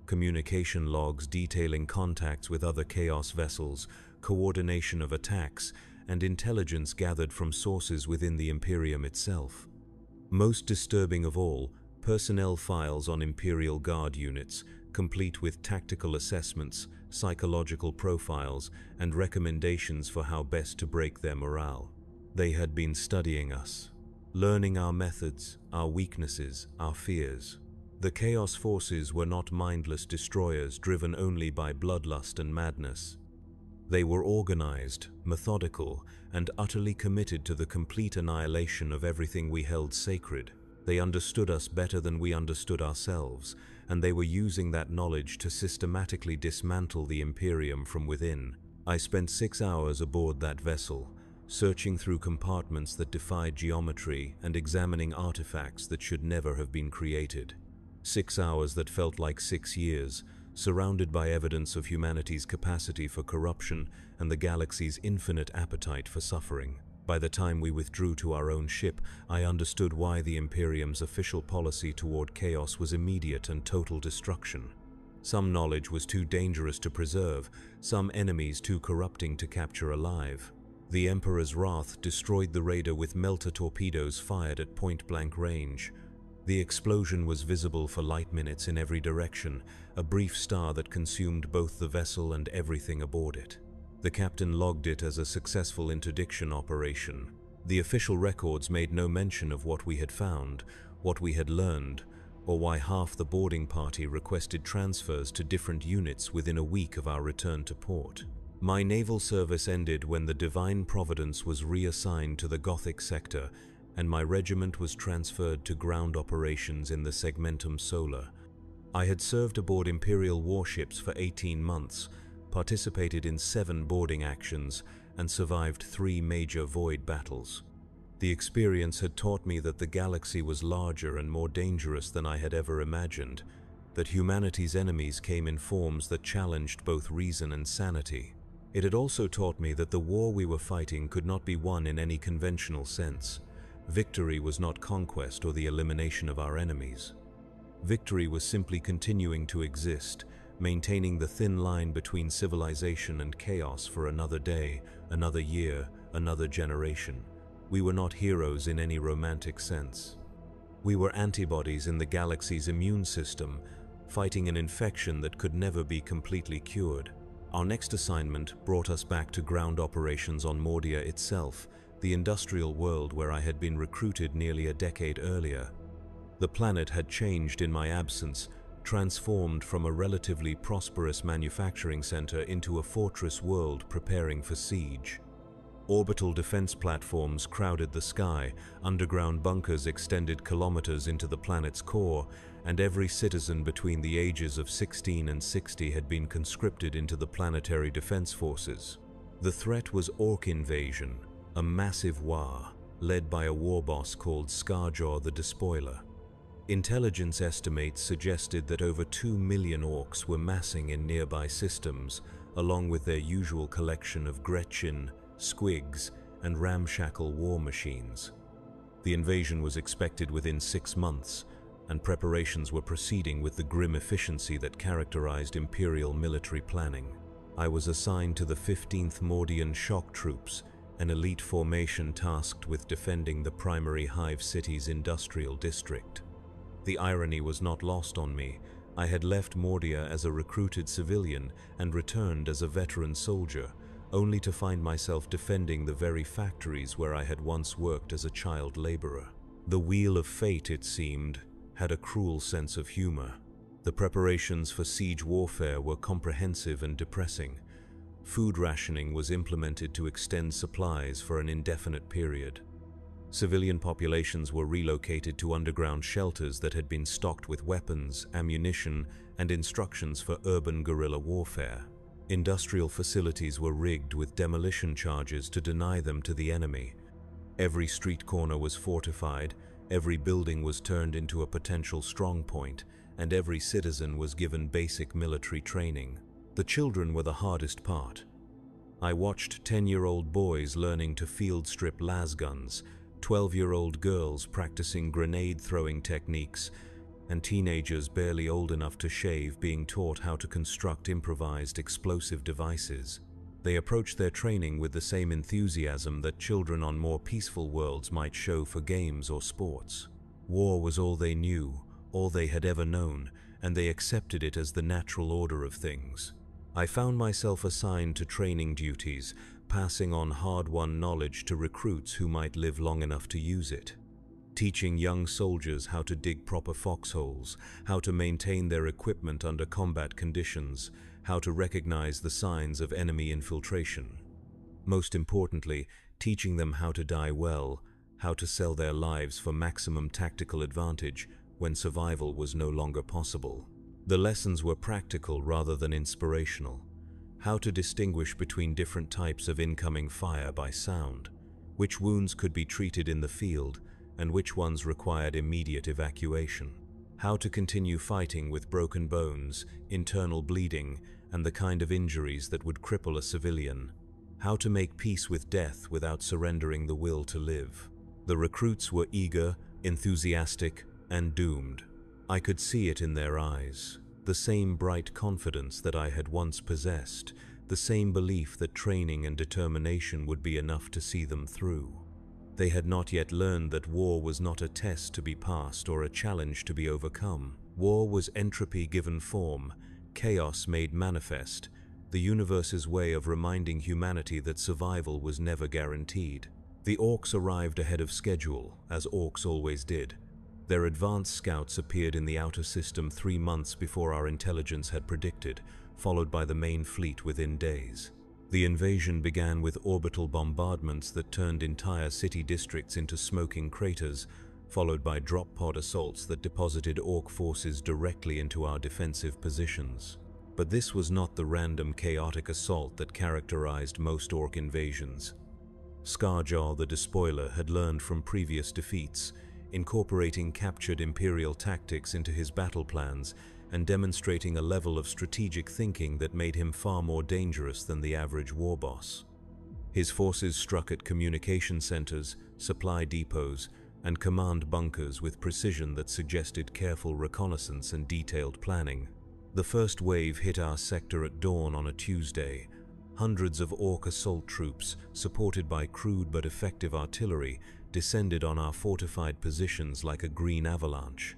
Communication logs detailing contacts with other Chaos vessels, coordination of attacks, and intelligence gathered from sources within the Imperium itself. Most disturbing of all, personnel files on Imperial Guard units, complete with tactical assessments, psychological profiles, and recommendations for how best to break their morale. They had been studying us, learning our methods, our weaknesses, our fears. The Chaos forces were not mindless destroyers driven only by bloodlust and madness. They were organized, methodical, and utterly committed to the complete annihilation of everything we held sacred. They understood us better than we understood ourselves, and they were using that knowledge to systematically dismantle the Imperium from within. I spent 6 hours aboard that vessel, searching through compartments that defied geometry and examining artifacts that should never have been created. 6 hours that felt like 6 years, surrounded by evidence of humanity's capacity for corruption and the galaxy's infinite appetite for suffering. By the time we withdrew to our own ship, I understood why the Imperium's official policy toward Chaos was immediate and total destruction. Some knowledge was too dangerous to preserve, some enemies too corrupting to capture alive. The Emperor's wrath destroyed the raider with melter torpedoes fired at point-blank range. The explosion was visible for light minutes in every direction, a brief star that consumed both the vessel and everything aboard it. The captain logged it as a successful interdiction operation. The official records made no mention of what we had found, what we had learned, or why half the boarding party requested transfers to different units within a week of our return to port. My naval service ended when the Divine Providence was reassigned to the Gothic sector, and my regiment was transferred to ground operations in the Segmentum Solar. I had served aboard Imperial warships for 18 months, participated in 7 boarding actions, and survived 3 major void battles. The experience had taught me that the galaxy was larger and more dangerous than I had ever imagined, that humanity's enemies came in forms that challenged both reason and sanity. It had also taught me that the war we were fighting could not be won in any conventional sense. Victory was not conquest or the elimination of our enemies. Victory was simply continuing to exist, maintaining the thin line between civilization and chaos for another day, another year, another generation. We were not heroes in any romantic sense. We were antibodies in the galaxy's immune system, fighting an infection that could never be completely cured. Our next assignment brought us back to ground operations on Mordia itself, the industrial world where I had been recruited nearly a decade earlier. The planet had changed in my absence, transformed from a relatively prosperous manufacturing center into a fortress world preparing for siege. Orbital defense platforms crowded the sky, underground bunkers extended kilometers into the planet's core, and every citizen between the ages of 16 and 60 had been conscripted into the planetary defense forces. The threat was Orc invasion, a massive war, led by a war boss called Scarjaw the Despoiler. Intelligence estimates suggested that over 2 million orcs were massing in nearby systems, along with their usual collection of Gretchen, squigs, and ramshackle war machines. The invasion was expected within 6 months, and preparations were proceeding with the grim efficiency that characterized Imperial military planning. I was assigned to the 15th Mordian Shock Troops, an elite formation tasked with defending the primary Hive city's industrial district. The irony was not lost on me. I had left Mordia as a recruited civilian and returned as a veteran soldier, only to find myself defending the very factories where I had once worked as a child laborer. The wheel of fate, it seemed, had a cruel sense of humor. The preparations for siege warfare were comprehensive and depressing. Food rationing was implemented to extend supplies for an indefinite period. Civilian populations were relocated to underground shelters that had been stocked with weapons, ammunition, and instructions for urban guerrilla warfare. Industrial facilities were rigged with demolition charges to deny them to the enemy. Every street corner was fortified, every building was turned into a potential strongpoint, and every citizen was given basic military training. The children were the hardest part. I watched 10-year-old boys learning to field strip las guns, 12-year-old girls practicing grenade-throwing techniques, and teenagers barely old enough to shave being taught how to construct improvised explosive devices. They approached their training with the same enthusiasm that children on more peaceful worlds might show for games or sports. War was all they knew, all they had ever known, and they accepted it as the natural order of things. I found myself assigned to training duties, passing on hard-won knowledge to recruits who might live long enough to use it. Teaching young soldiers how to dig proper foxholes, how to maintain their equipment under combat conditions, how to recognize the signs of enemy infiltration. Most importantly, teaching them how to die well, how to sell their lives for maximum tactical advantage when survival was no longer possible. The lessons were practical rather than inspirational. How to distinguish between different types of incoming fire by sound, which wounds could be treated in the field, and which ones required immediate evacuation. How to continue fighting with broken bones, internal bleeding, and the kind of injuries that would cripple a civilian. How to make peace with death without surrendering the will to live. The recruits were eager, enthusiastic, and doomed. I could see it in their eyes. The same bright confidence that I had once possessed, the same belief that training and determination would be enough to see them through. They had not yet learned that war was not a test to be passed or a challenge to be overcome. War was entropy given form, chaos made manifest, the universe's way of reminding humanity that survival was never guaranteed. The orcs arrived ahead of schedule, as orcs always did. Their advanced scouts appeared in the outer system 3 months before our intelligence had predicted, followed by the main fleet within days. The invasion began with orbital bombardments that turned entire city districts into smoking craters, followed by drop pod assaults that deposited orc forces directly into our defensive positions. But this was not the random chaotic assault that characterized most orc invasions. Scarjaw the Despoiler had learned from previous defeats, incorporating captured Imperial tactics into his battle plans and demonstrating a level of strategic thinking that made him far more dangerous than the average war boss. His forces struck at communication centers, supply depots, and command bunkers with precision that suggested careful reconnaissance and detailed planning. The first wave hit our sector at dawn on a Tuesday. Hundreds of orc assault troops, supported by crude but effective artillery, descended on our fortified positions like a green avalanche.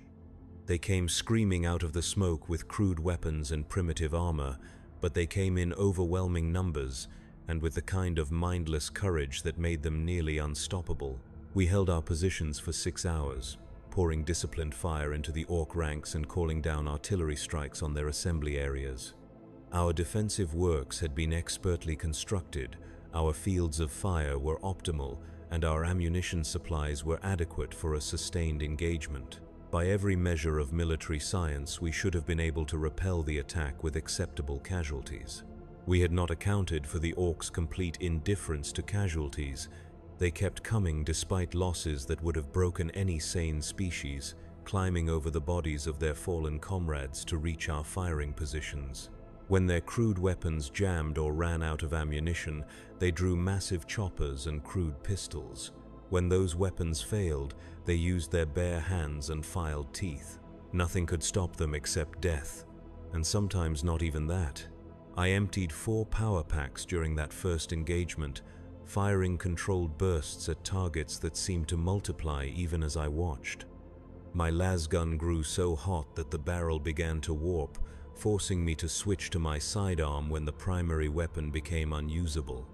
They came screaming out of the smoke with crude weapons and primitive armor, but they came in overwhelming numbers, and with the kind of mindless courage that made them nearly unstoppable. We held our positions for 6 hours, pouring disciplined fire into the orc ranks and calling down artillery strikes on their assembly areas. Our defensive works had been expertly constructed, our fields of fire were optimal, and our ammunition supplies were adequate for a sustained engagement. By every measure of military science, we should have been able to repel the attack with acceptable casualties. We had not accounted for the orcs' complete indifference to casualties. They kept coming despite losses that would have broken any sane species, climbing over the bodies of their fallen comrades to reach our firing positions. When their crude weapons jammed or ran out of ammunition, they drew massive choppers and crude pistols. When those weapons failed, they used their bare hands and filed teeth. Nothing could stop them except death, and sometimes not even that. I emptied 4 power packs during that first engagement, firing controlled bursts at targets that seemed to multiply even as I watched. My lasgun grew so hot that the barrel began to warp, forcing me to switch to my sidearm when the primary weapon became unusable.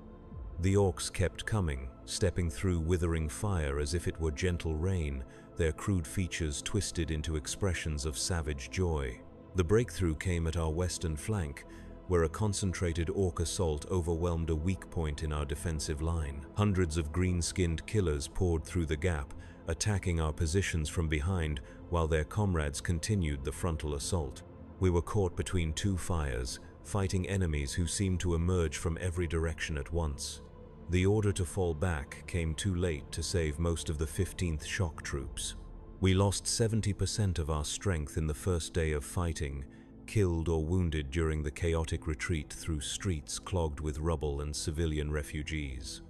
The orcs kept coming, stepping through withering fire as if it were gentle rain, their crude features twisted into expressions of savage joy. The breakthrough came at our western flank, where a concentrated orc assault overwhelmed a weak point in our defensive line. Hundreds of green-skinned killers poured through the gap, attacking our positions from behind while their comrades continued the frontal assault. We were caught between 2 fires, fighting enemies who seemed to emerge from every direction at once. The order to fall back came too late to save most of the 15th shock troops. We lost 70% of our strength in the first day of fighting, killed or wounded during the chaotic retreat through streets clogged with rubble and civilian refugees.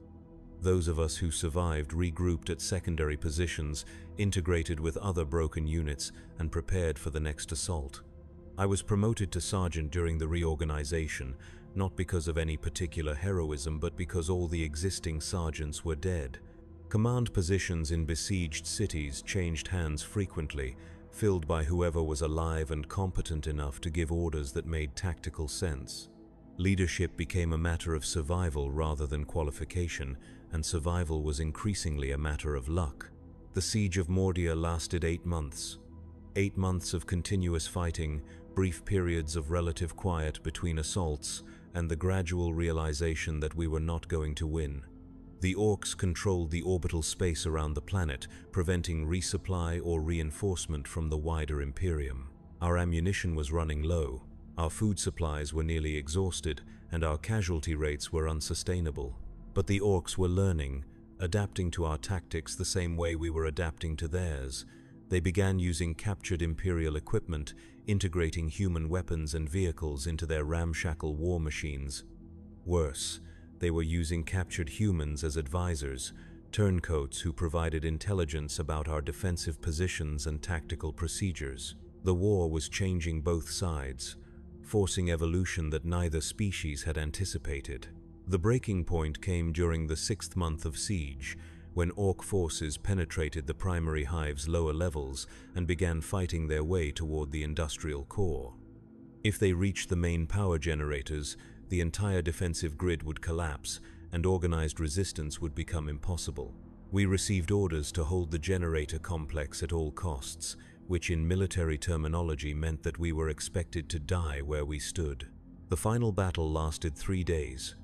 Those of us who survived regrouped at secondary positions, integrated with other broken units, and prepared for the next assault. I was promoted to sergeant during the reorganization, not because of any particular heroism, but because all the existing sergeants were dead. Command positions in besieged cities changed hands frequently, filled by whoever was alive and competent enough to give orders that made tactical sense. Leadership became a matter of survival rather than qualification, and survival was increasingly a matter of luck. The siege of Mordia lasted 8 months. 8 months of continuous fighting, brief periods of relative quiet between assaults, and the gradual realization that we were not going to win. The orcs controlled the orbital space around the planet, preventing resupply or reinforcement from the wider Imperium. Our ammunition was running low, our food supplies were nearly exhausted, and our casualty rates were unsustainable. But the orcs were learning, adapting to our tactics the same way we were adapting to theirs. They began using captured Imperial equipment, integrating human weapons and vehicles into their ramshackle war machines. Worse, they were using captured humans as advisors, turncoats who provided intelligence about our defensive positions and tactical procedures. The war was changing both sides, forcing evolution that neither species had anticipated. The breaking point came during the 6th month of siege, when orc forces penetrated the primary hive's lower levels and began fighting their way toward the industrial core. If they reached the main power generators, the entire defensive grid would collapse, and organized resistance would become impossible. We received orders to hold the generator complex at all costs, which in military terminology meant that we were expected to die where we stood. The final battle lasted 3 days.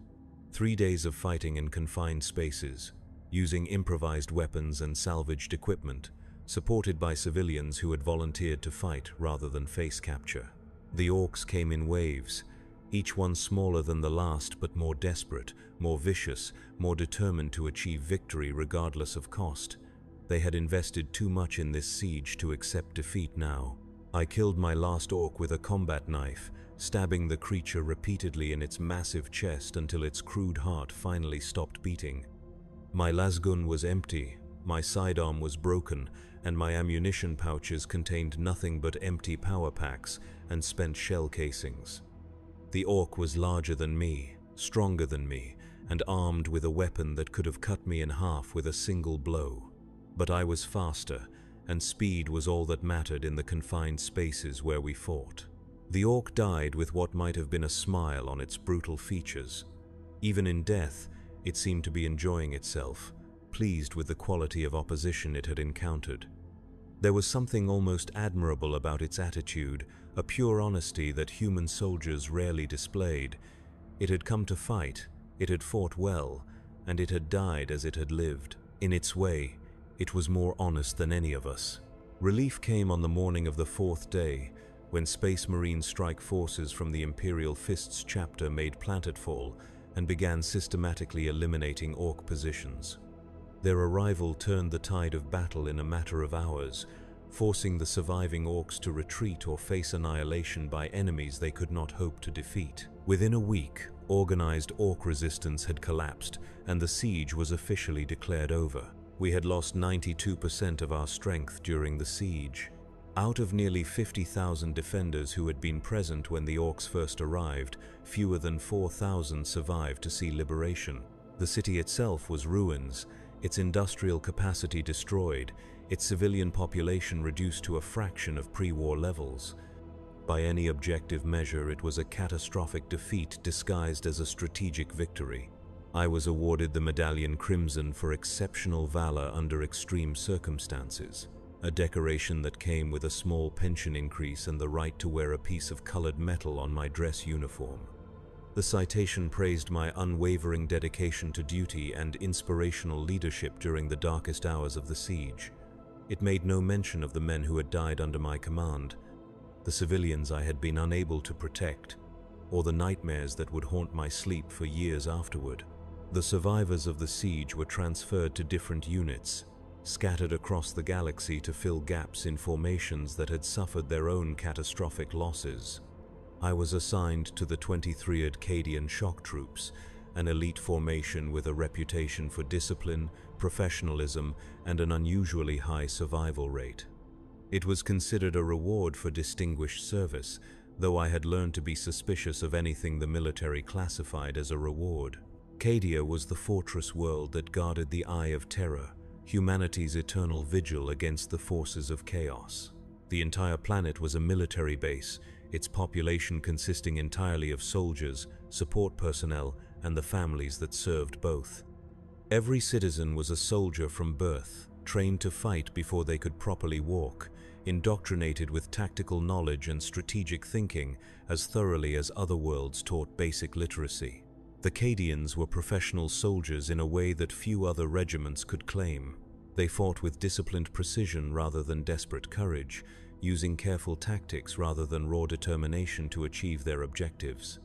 3 days of fighting in confined spaces, using improvised weapons and salvaged equipment, supported by civilians who had volunteered to fight rather than face capture. The orcs came in waves, each one smaller than the last but more desperate, more vicious, more determined to achieve victory regardless of cost. They had invested too much in this siege to accept defeat now. I killed my last orc with a combat knife, stabbing the creature repeatedly in its massive chest until its crude heart finally stopped beating. My lasgun was empty, my sidearm was broken, and my ammunition pouches contained nothing but empty power packs and spent shell casings. The orc was larger than me, stronger than me, and armed with a weapon that could have cut me in half with a single blow. But I was faster, and speed was all that mattered in the confined spaces where we fought. The orc died with what might have been a smile on its brutal features. Even in death, it seemed to be enjoying itself, pleased with the quality of opposition it had encountered. There was something almost admirable about its attitude, a pure honesty that human soldiers rarely displayed. It had come to fight, it had fought well, and it had died as it had lived. In its way, it was more honest than any of us. Relief came on the morning of the fourth day, when Space Marine strike forces from the Imperial Fists chapter made planetfall and began systematically eliminating Orc positions. Their arrival turned the tide of battle in a matter of hours, forcing the surviving Orcs to retreat or face annihilation by enemies they could not hope to defeat. Within a week, organized Orc resistance had collapsed, and the siege was officially declared over. We had lost 92% of our strength during the siege. Out of nearly 50,000 defenders who had been present when the Orcs first arrived, fewer than 4,000 survived to see liberation. The city itself was ruins, its industrial capacity destroyed, its civilian population reduced to a fraction of pre-war levels. By any objective measure, it was a catastrophic defeat disguised as a strategic victory. I was awarded the Medallion Crimson for exceptional valor under extreme circumstances, a decoration that came with a small pension increase and the right to wear a piece of colored metal on my dress uniform. The citation praised my unwavering dedication to duty and inspirational leadership during the darkest hours of the siege. It made no mention of the men who had died under my command, the civilians I had been unable to protect, or the nightmares that would haunt my sleep for years afterward. The survivors of the siege were transferred to different units, scattered across the galaxy to fill gaps in formations that had suffered their own catastrophic losses. I was assigned to the 23rd Cadian Shock Troops, an elite formation with a reputation for discipline, professionalism, and an unusually high survival rate. It was considered a reward for distinguished service, though I had learned to be suspicious of anything the military classified as a reward. Cadia was the fortress world that guarded the Eye of Terror, humanity's eternal vigil against the forces of chaos. The entire planet was a military base, its population consisting entirely of soldiers, support personnel, and the families that served both. Every citizen was a soldier from birth, trained to fight before they could properly walk, indoctrinated with tactical knowledge and strategic thinking as thoroughly as other worlds taught basic literacy. The Cadians were professional soldiers in a way that few other regiments could claim. They fought with disciplined precision rather than desperate courage, using careful tactics rather than raw determination to achieve their objectives.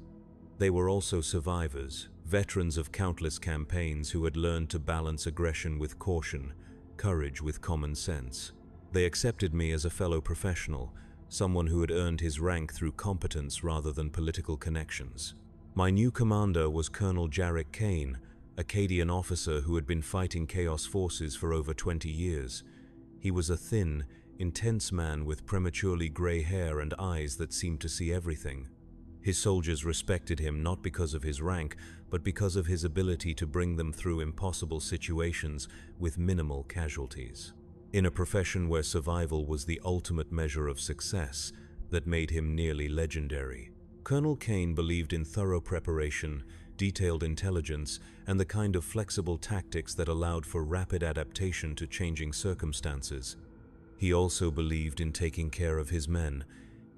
They were also survivors, veterans of countless campaigns who had learned to balance aggression with caution, courage with common sense. They accepted me as a fellow professional, someone who had earned his rank through competence rather than political connections. My new commander was Colonel Jarek Kane, a Cadian officer who had been fighting Chaos forces for over 20 years. He was a thin, intense man with prematurely gray hair and eyes that seemed to see everything. His soldiers respected him not because of his rank, but because of his ability to bring them through impossible situations with minimal casualties. In a profession where survival was the ultimate measure of success, that made him nearly legendary. Colonel Kane believed in thorough preparation, detailed intelligence, and the kind of flexible tactics that allowed for rapid adaptation to changing circumstances. He also believed in taking care of his men,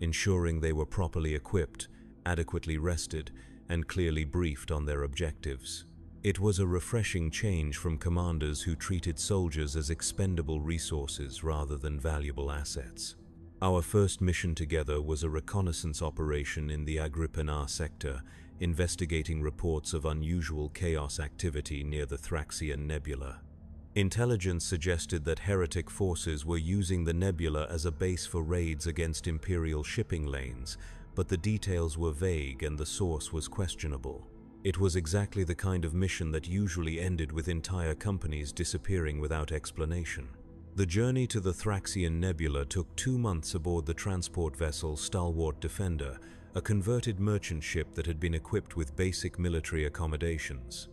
ensuring they were properly equipped, adequately rested, and clearly briefed on their objectives. It was a refreshing change from commanders who treated soldiers as expendable resources rather than valuable assets. Our first mission together was a reconnaissance operation in the Agrippina sector, investigating reports of unusual chaos activity near the Thraxian Nebula. Intelligence suggested that heretic forces were using the nebula as a base for raids against Imperial shipping lanes, but the details were vague and the source was questionable. It was exactly the kind of mission that usually ended with entire companies disappearing without explanation. The journey to the Thraxian Nebula took 2 months aboard the transport vessel Stalwart Defender, a converted merchant ship that had been equipped with basic military accommodations.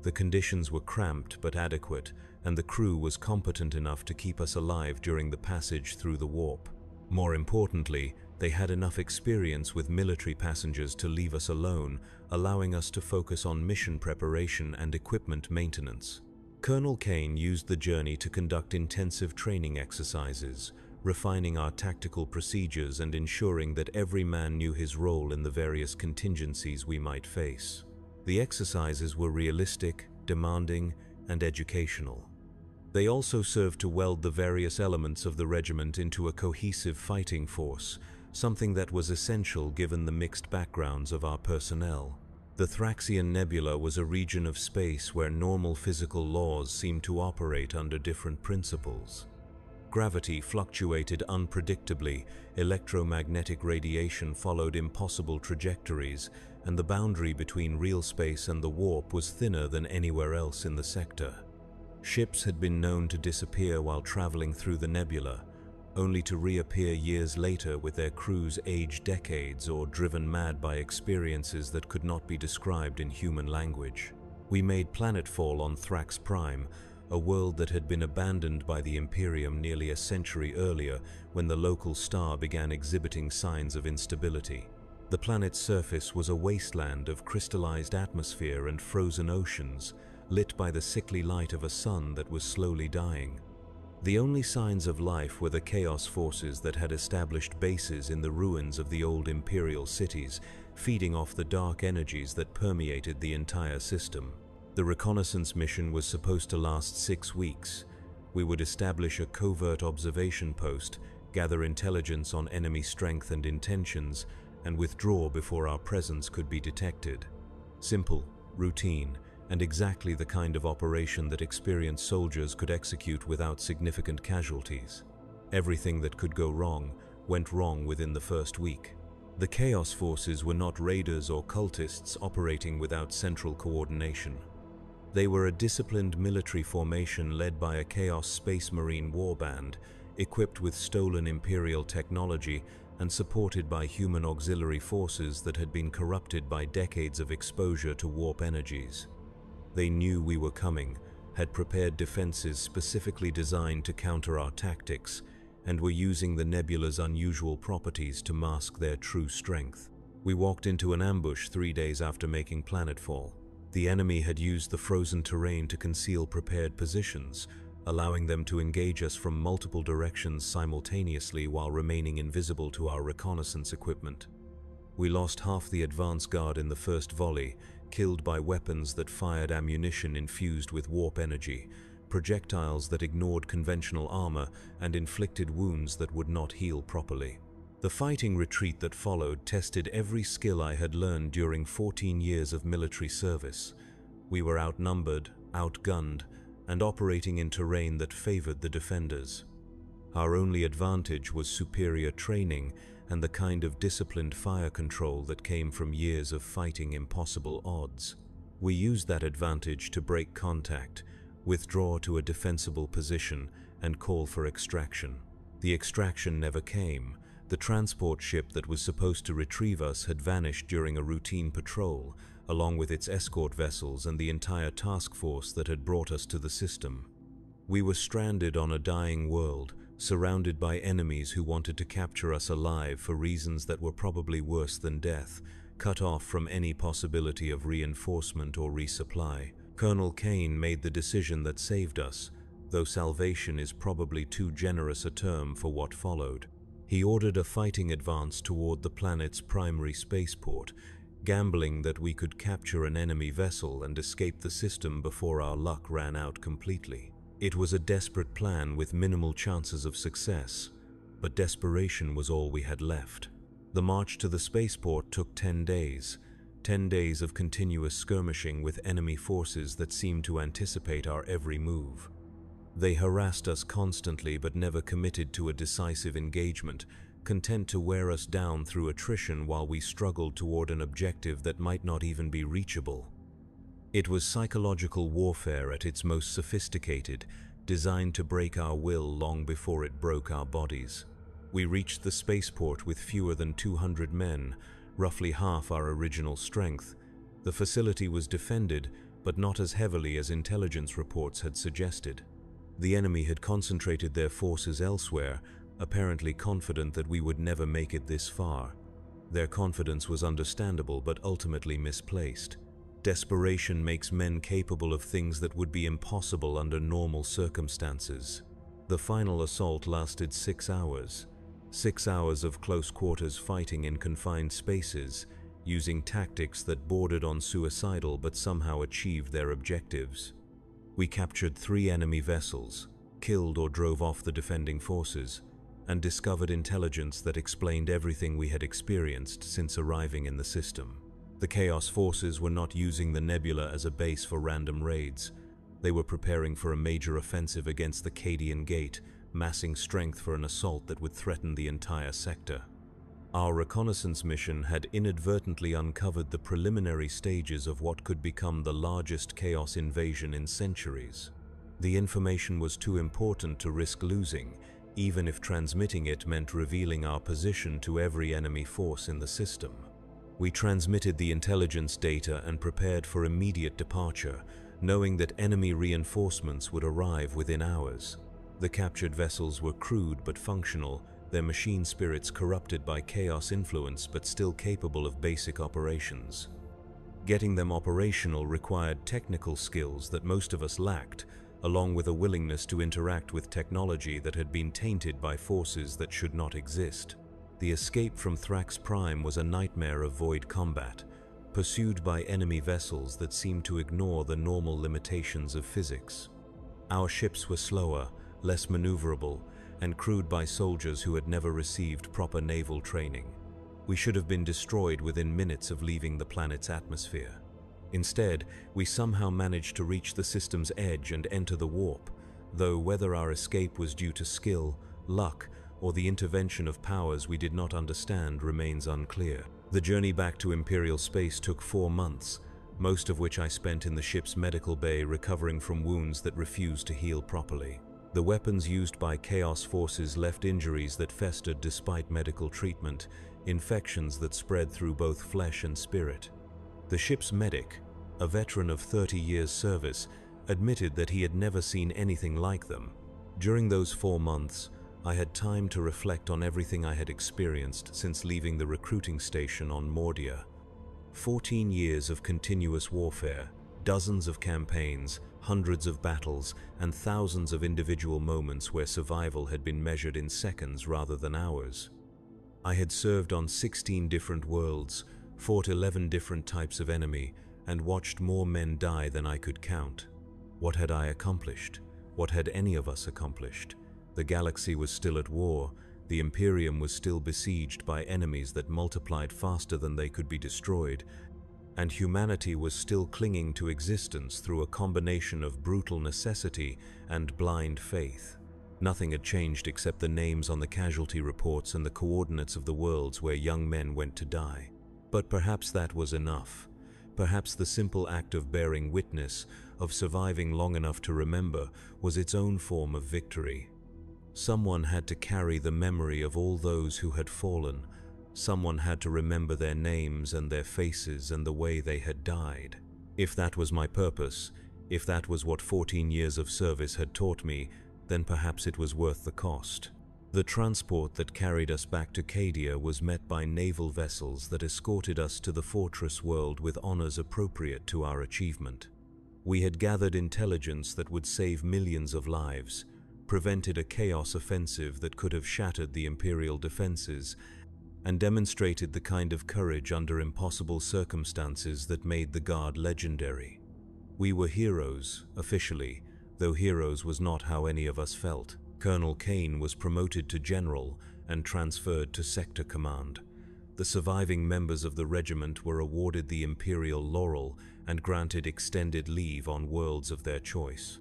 The conditions were cramped but adequate, and the crew was competent enough to keep us alive during the passage through the warp. More importantly, They had enough experience with military passengers to leave us alone, allowing us to focus on mission preparation and equipment maintenance. Colonel Kane used the journey to conduct intensive training exercises, refining our tactical procedures and ensuring that every man knew his role in the various contingencies we might face. The exercises were realistic, demanding, and educational. They also served to weld the various elements of the regiment into a cohesive fighting force, something that was essential given the mixed backgrounds of our personnel. The Thraxian Nebula was a region of space where normal physical laws seemed to operate under different principles. Gravity fluctuated unpredictably, electromagnetic radiation followed impossible trajectories, and the boundary between real space and the warp was thinner than anywhere else in the sector. Ships had been known to disappear while traveling through the nebula, only to reappear years later with their crews aged decades or driven mad by experiences that could not be described in human language. We made planetfall on Thrax Prime, a world that had been abandoned by the Imperium nearly a century earlier when the local star began exhibiting signs of instability. The planet's surface was a wasteland of crystallized atmosphere and frozen oceans, lit by the sickly light of a sun that was slowly dying. The only signs of life were the chaos forces that had established bases in the ruins of the old imperial cities, feeding off the dark energies that permeated the entire system. The reconnaissance mission was supposed to last 6 weeks. We would establish a covert observation post, gather intelligence on enemy strength and intentions, and withdraw before our presence could be detected. Simple, routine, and exactly the kind of operation that experienced soldiers could execute without significant casualties. Everything that could go wrong went wrong within the first week. The Chaos Forces were not raiders or cultists operating without central coordination. They were a disciplined military formation led by a Chaos Space Marine warband, equipped with stolen Imperial technology and supported by human auxiliary forces that had been corrupted by decades of exposure to warp energies. They knew we were coming, had prepared defenses specifically designed to counter our tactics, and were using the nebula's unusual properties to mask their true strength. We walked into an ambush 3 days after making planetfall. The enemy had used the frozen terrain to conceal prepared positions, allowing them to engage us from multiple directions simultaneously while remaining invisible to our reconnaissance equipment. We lost half the advance guard in the first volley, killed by weapons that fired ammunition infused with warp energy, projectiles that ignored conventional armor, and inflicted wounds that would not heal properly. The fighting retreat that followed tested every skill I had learned during 14 years of military service. We were outnumbered, outgunned, and operating in terrain that favored the defenders. Our only advantage was superior training and the kind of disciplined fire control that came from years of fighting impossible odds. We used that advantage to break contact, withdraw to a defensible position, and call for extraction. The extraction never came. The transport ship that was supposed to retrieve us had vanished during a routine patrol, along with its escort vessels and the entire task force that had brought us to the system. We were stranded on a dying world, surrounded by enemies who wanted to capture us alive for reasons that were probably worse than death, cut off from any possibility of reinforcement or resupply. Colonel Kane made the decision that saved us, though salvation is probably too generous a term for what followed. He ordered a fighting advance toward the planet's primary spaceport, gambling that we could capture an enemy vessel and escape the system before our luck ran out completely. It was a desperate plan with minimal chances of success, but desperation was all we had left. The march to the spaceport took 10 days, 10 days of continuous skirmishing with enemy forces that seemed to anticipate our every move. They harassed us constantly but never committed to a decisive engagement, content to wear us down through attrition while we struggled toward an objective that might not even be reachable. It was psychological warfare at its most sophisticated, designed to break our will long before it broke our bodies. We reached the spaceport with fewer than 200 men, roughly half our original strength. The facility was defended, but not as heavily as intelligence reports had suggested. The enemy had concentrated their forces elsewhere, apparently confident that we would never make it this far. Their confidence was understandable but ultimately misplaced. Desperation makes men capable of things that would be impossible under normal circumstances. The final assault lasted 6 hours. 6 hours of close-quarters fighting in confined spaces, using tactics that bordered on suicidal but somehow achieved their objectives. We captured 3 enemy vessels, killed or drove off the defending forces, and discovered intelligence that explained everything we had experienced since arriving in the system. The Chaos Forces were not using the nebula as a base for random raids. They were preparing for a major offensive against the Cadian Gate, massing strength for an assault that would threaten the entire sector. Our reconnaissance mission had inadvertently uncovered the preliminary stages of what could become the largest Chaos invasion in centuries. The information was too important to risk losing, even if transmitting it meant revealing our position to every enemy force in the system. We transmitted the intelligence data and prepared for immediate departure, knowing that enemy reinforcements would arrive within hours. The captured vessels were crude but functional, their machine spirits corrupted by chaos influence but still capable of basic operations. Getting them operational required technical skills that most of us lacked, along with a willingness to interact with technology that had been tainted by forces that should not exist. The escape from Thrax Prime was a nightmare of void combat, pursued by enemy vessels that seemed to ignore the normal limitations of physics. Our ships were slower, less maneuverable, and crewed by soldiers who had never received proper naval training. We should have been destroyed within minutes of leaving the planet's atmosphere. Instead, we somehow managed to reach the system's edge and enter the warp, though whether our escape was due to skill, luck, or the intervention of powers we did not understand remains unclear. The journey back to Imperial space took 4 months, most of which I spent in the ship's medical bay recovering from wounds that refused to heal properly. The weapons used by Chaos Forces left injuries that festered despite medical treatment, infections that spread through both flesh and spirit. The ship's medic, a veteran of 30 years' service, admitted that he had never seen anything like them. During those 4 months, I had time to reflect on everything I had experienced since leaving the recruiting station on Mordia. 14 years of continuous warfare, dozens of campaigns, hundreds of battles, and thousands of individual moments where survival had been measured in seconds rather than hours. I had served on 16 different worlds, fought 11 different types of enemy, and watched more men die than I could count. What had I accomplished? What had any of us accomplished? The galaxy was still at war, the Imperium was still besieged by enemies that multiplied faster than they could be destroyed, and humanity was still clinging to existence through a combination of brutal necessity and blind faith. Nothing had changed except the names on the casualty reports and the coordinates of the worlds where young men went to die. But perhaps that was enough. Perhaps the simple act of bearing witness, of surviving long enough to remember, was its own form of victory. Someone had to carry the memory of all those who had fallen. Someone had to remember their names and their faces and the way they had died. If that was my purpose, if that was what 14 years of service had taught me, then perhaps it was worth the cost. The transport that carried us back to Cadia was met by naval vessels that escorted us to the fortress world with honors appropriate to our achievement. We had gathered intelligence that would save millions of lives, prevented a chaos offensive that could have shattered the Imperial defenses, and demonstrated the kind of courage under impossible circumstances that made the Guard legendary. We were heroes, officially, though heroes was not how any of us felt. Colonel Kane was promoted to general and transferred to sector command. The surviving members of the regiment were awarded the Imperial Laurel and granted extended leave on worlds of their choice.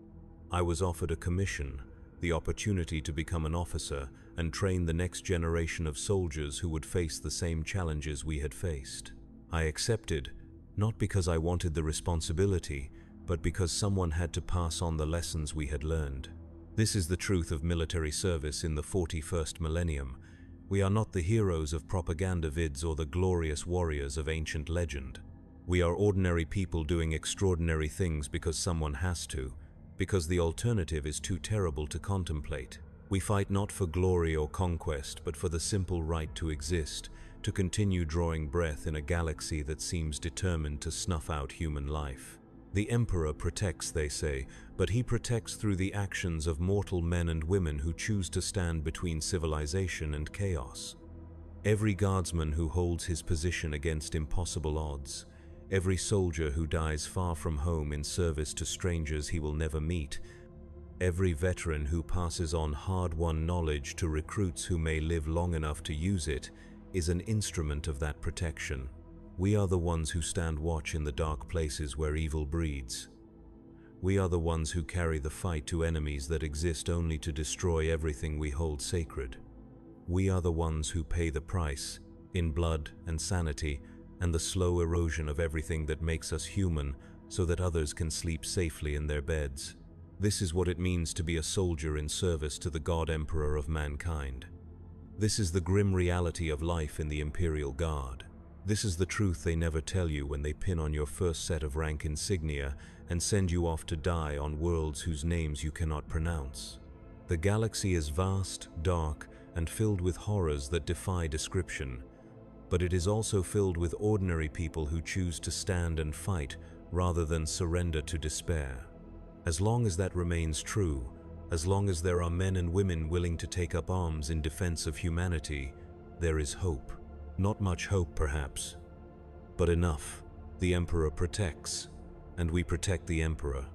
I was offered a commission, the opportunity to become an officer and train the next generation of soldiers who would face the same challenges we had faced. I accepted, not because I wanted the responsibility, but because someone had to pass on the lessons we had learned. This is the truth of military service in the 41st millennium. We are not the heroes of propaganda vids or the glorious warriors of ancient legend. We are ordinary people doing extraordinary things because someone has to, because the alternative is too terrible to contemplate. We fight not for glory or conquest, but for the simple right to exist, to continue drawing breath in a galaxy that seems determined to snuff out human life. The Emperor protects, they say, but he protects through the actions of mortal men and women who choose to stand between civilization and chaos. Every guardsman who holds his position against impossible odds, every soldier who dies far from home in service to strangers he will never meet, every veteran who passes on hard-won knowledge to recruits who may live long enough to use it, is an instrument of that protection. We are the ones who stand watch in the dark places where evil breeds. We are the ones who carry the fight to enemies that exist only to destroy everything we hold sacred. We are the ones who pay the price, in blood and sanity, and the slow erosion of everything that makes us human, so that others can sleep safely in their beds. This is what it means to be a soldier in service to the God Emperor of mankind. This is the grim reality of life in the Imperial Guard. This is the truth they never tell you when they pin on your first set of rank insignia and send you off to die on worlds whose names you cannot pronounce. The galaxy is vast, dark, and filled with horrors that defy description, but it is also filled with ordinary people who choose to stand and fight rather than surrender to despair. As long as that remains true, as long as there are men and women willing to take up arms in defense of humanity, there is hope. Not much hope, perhaps, but enough. The Emperor protects, and we protect the Emperor.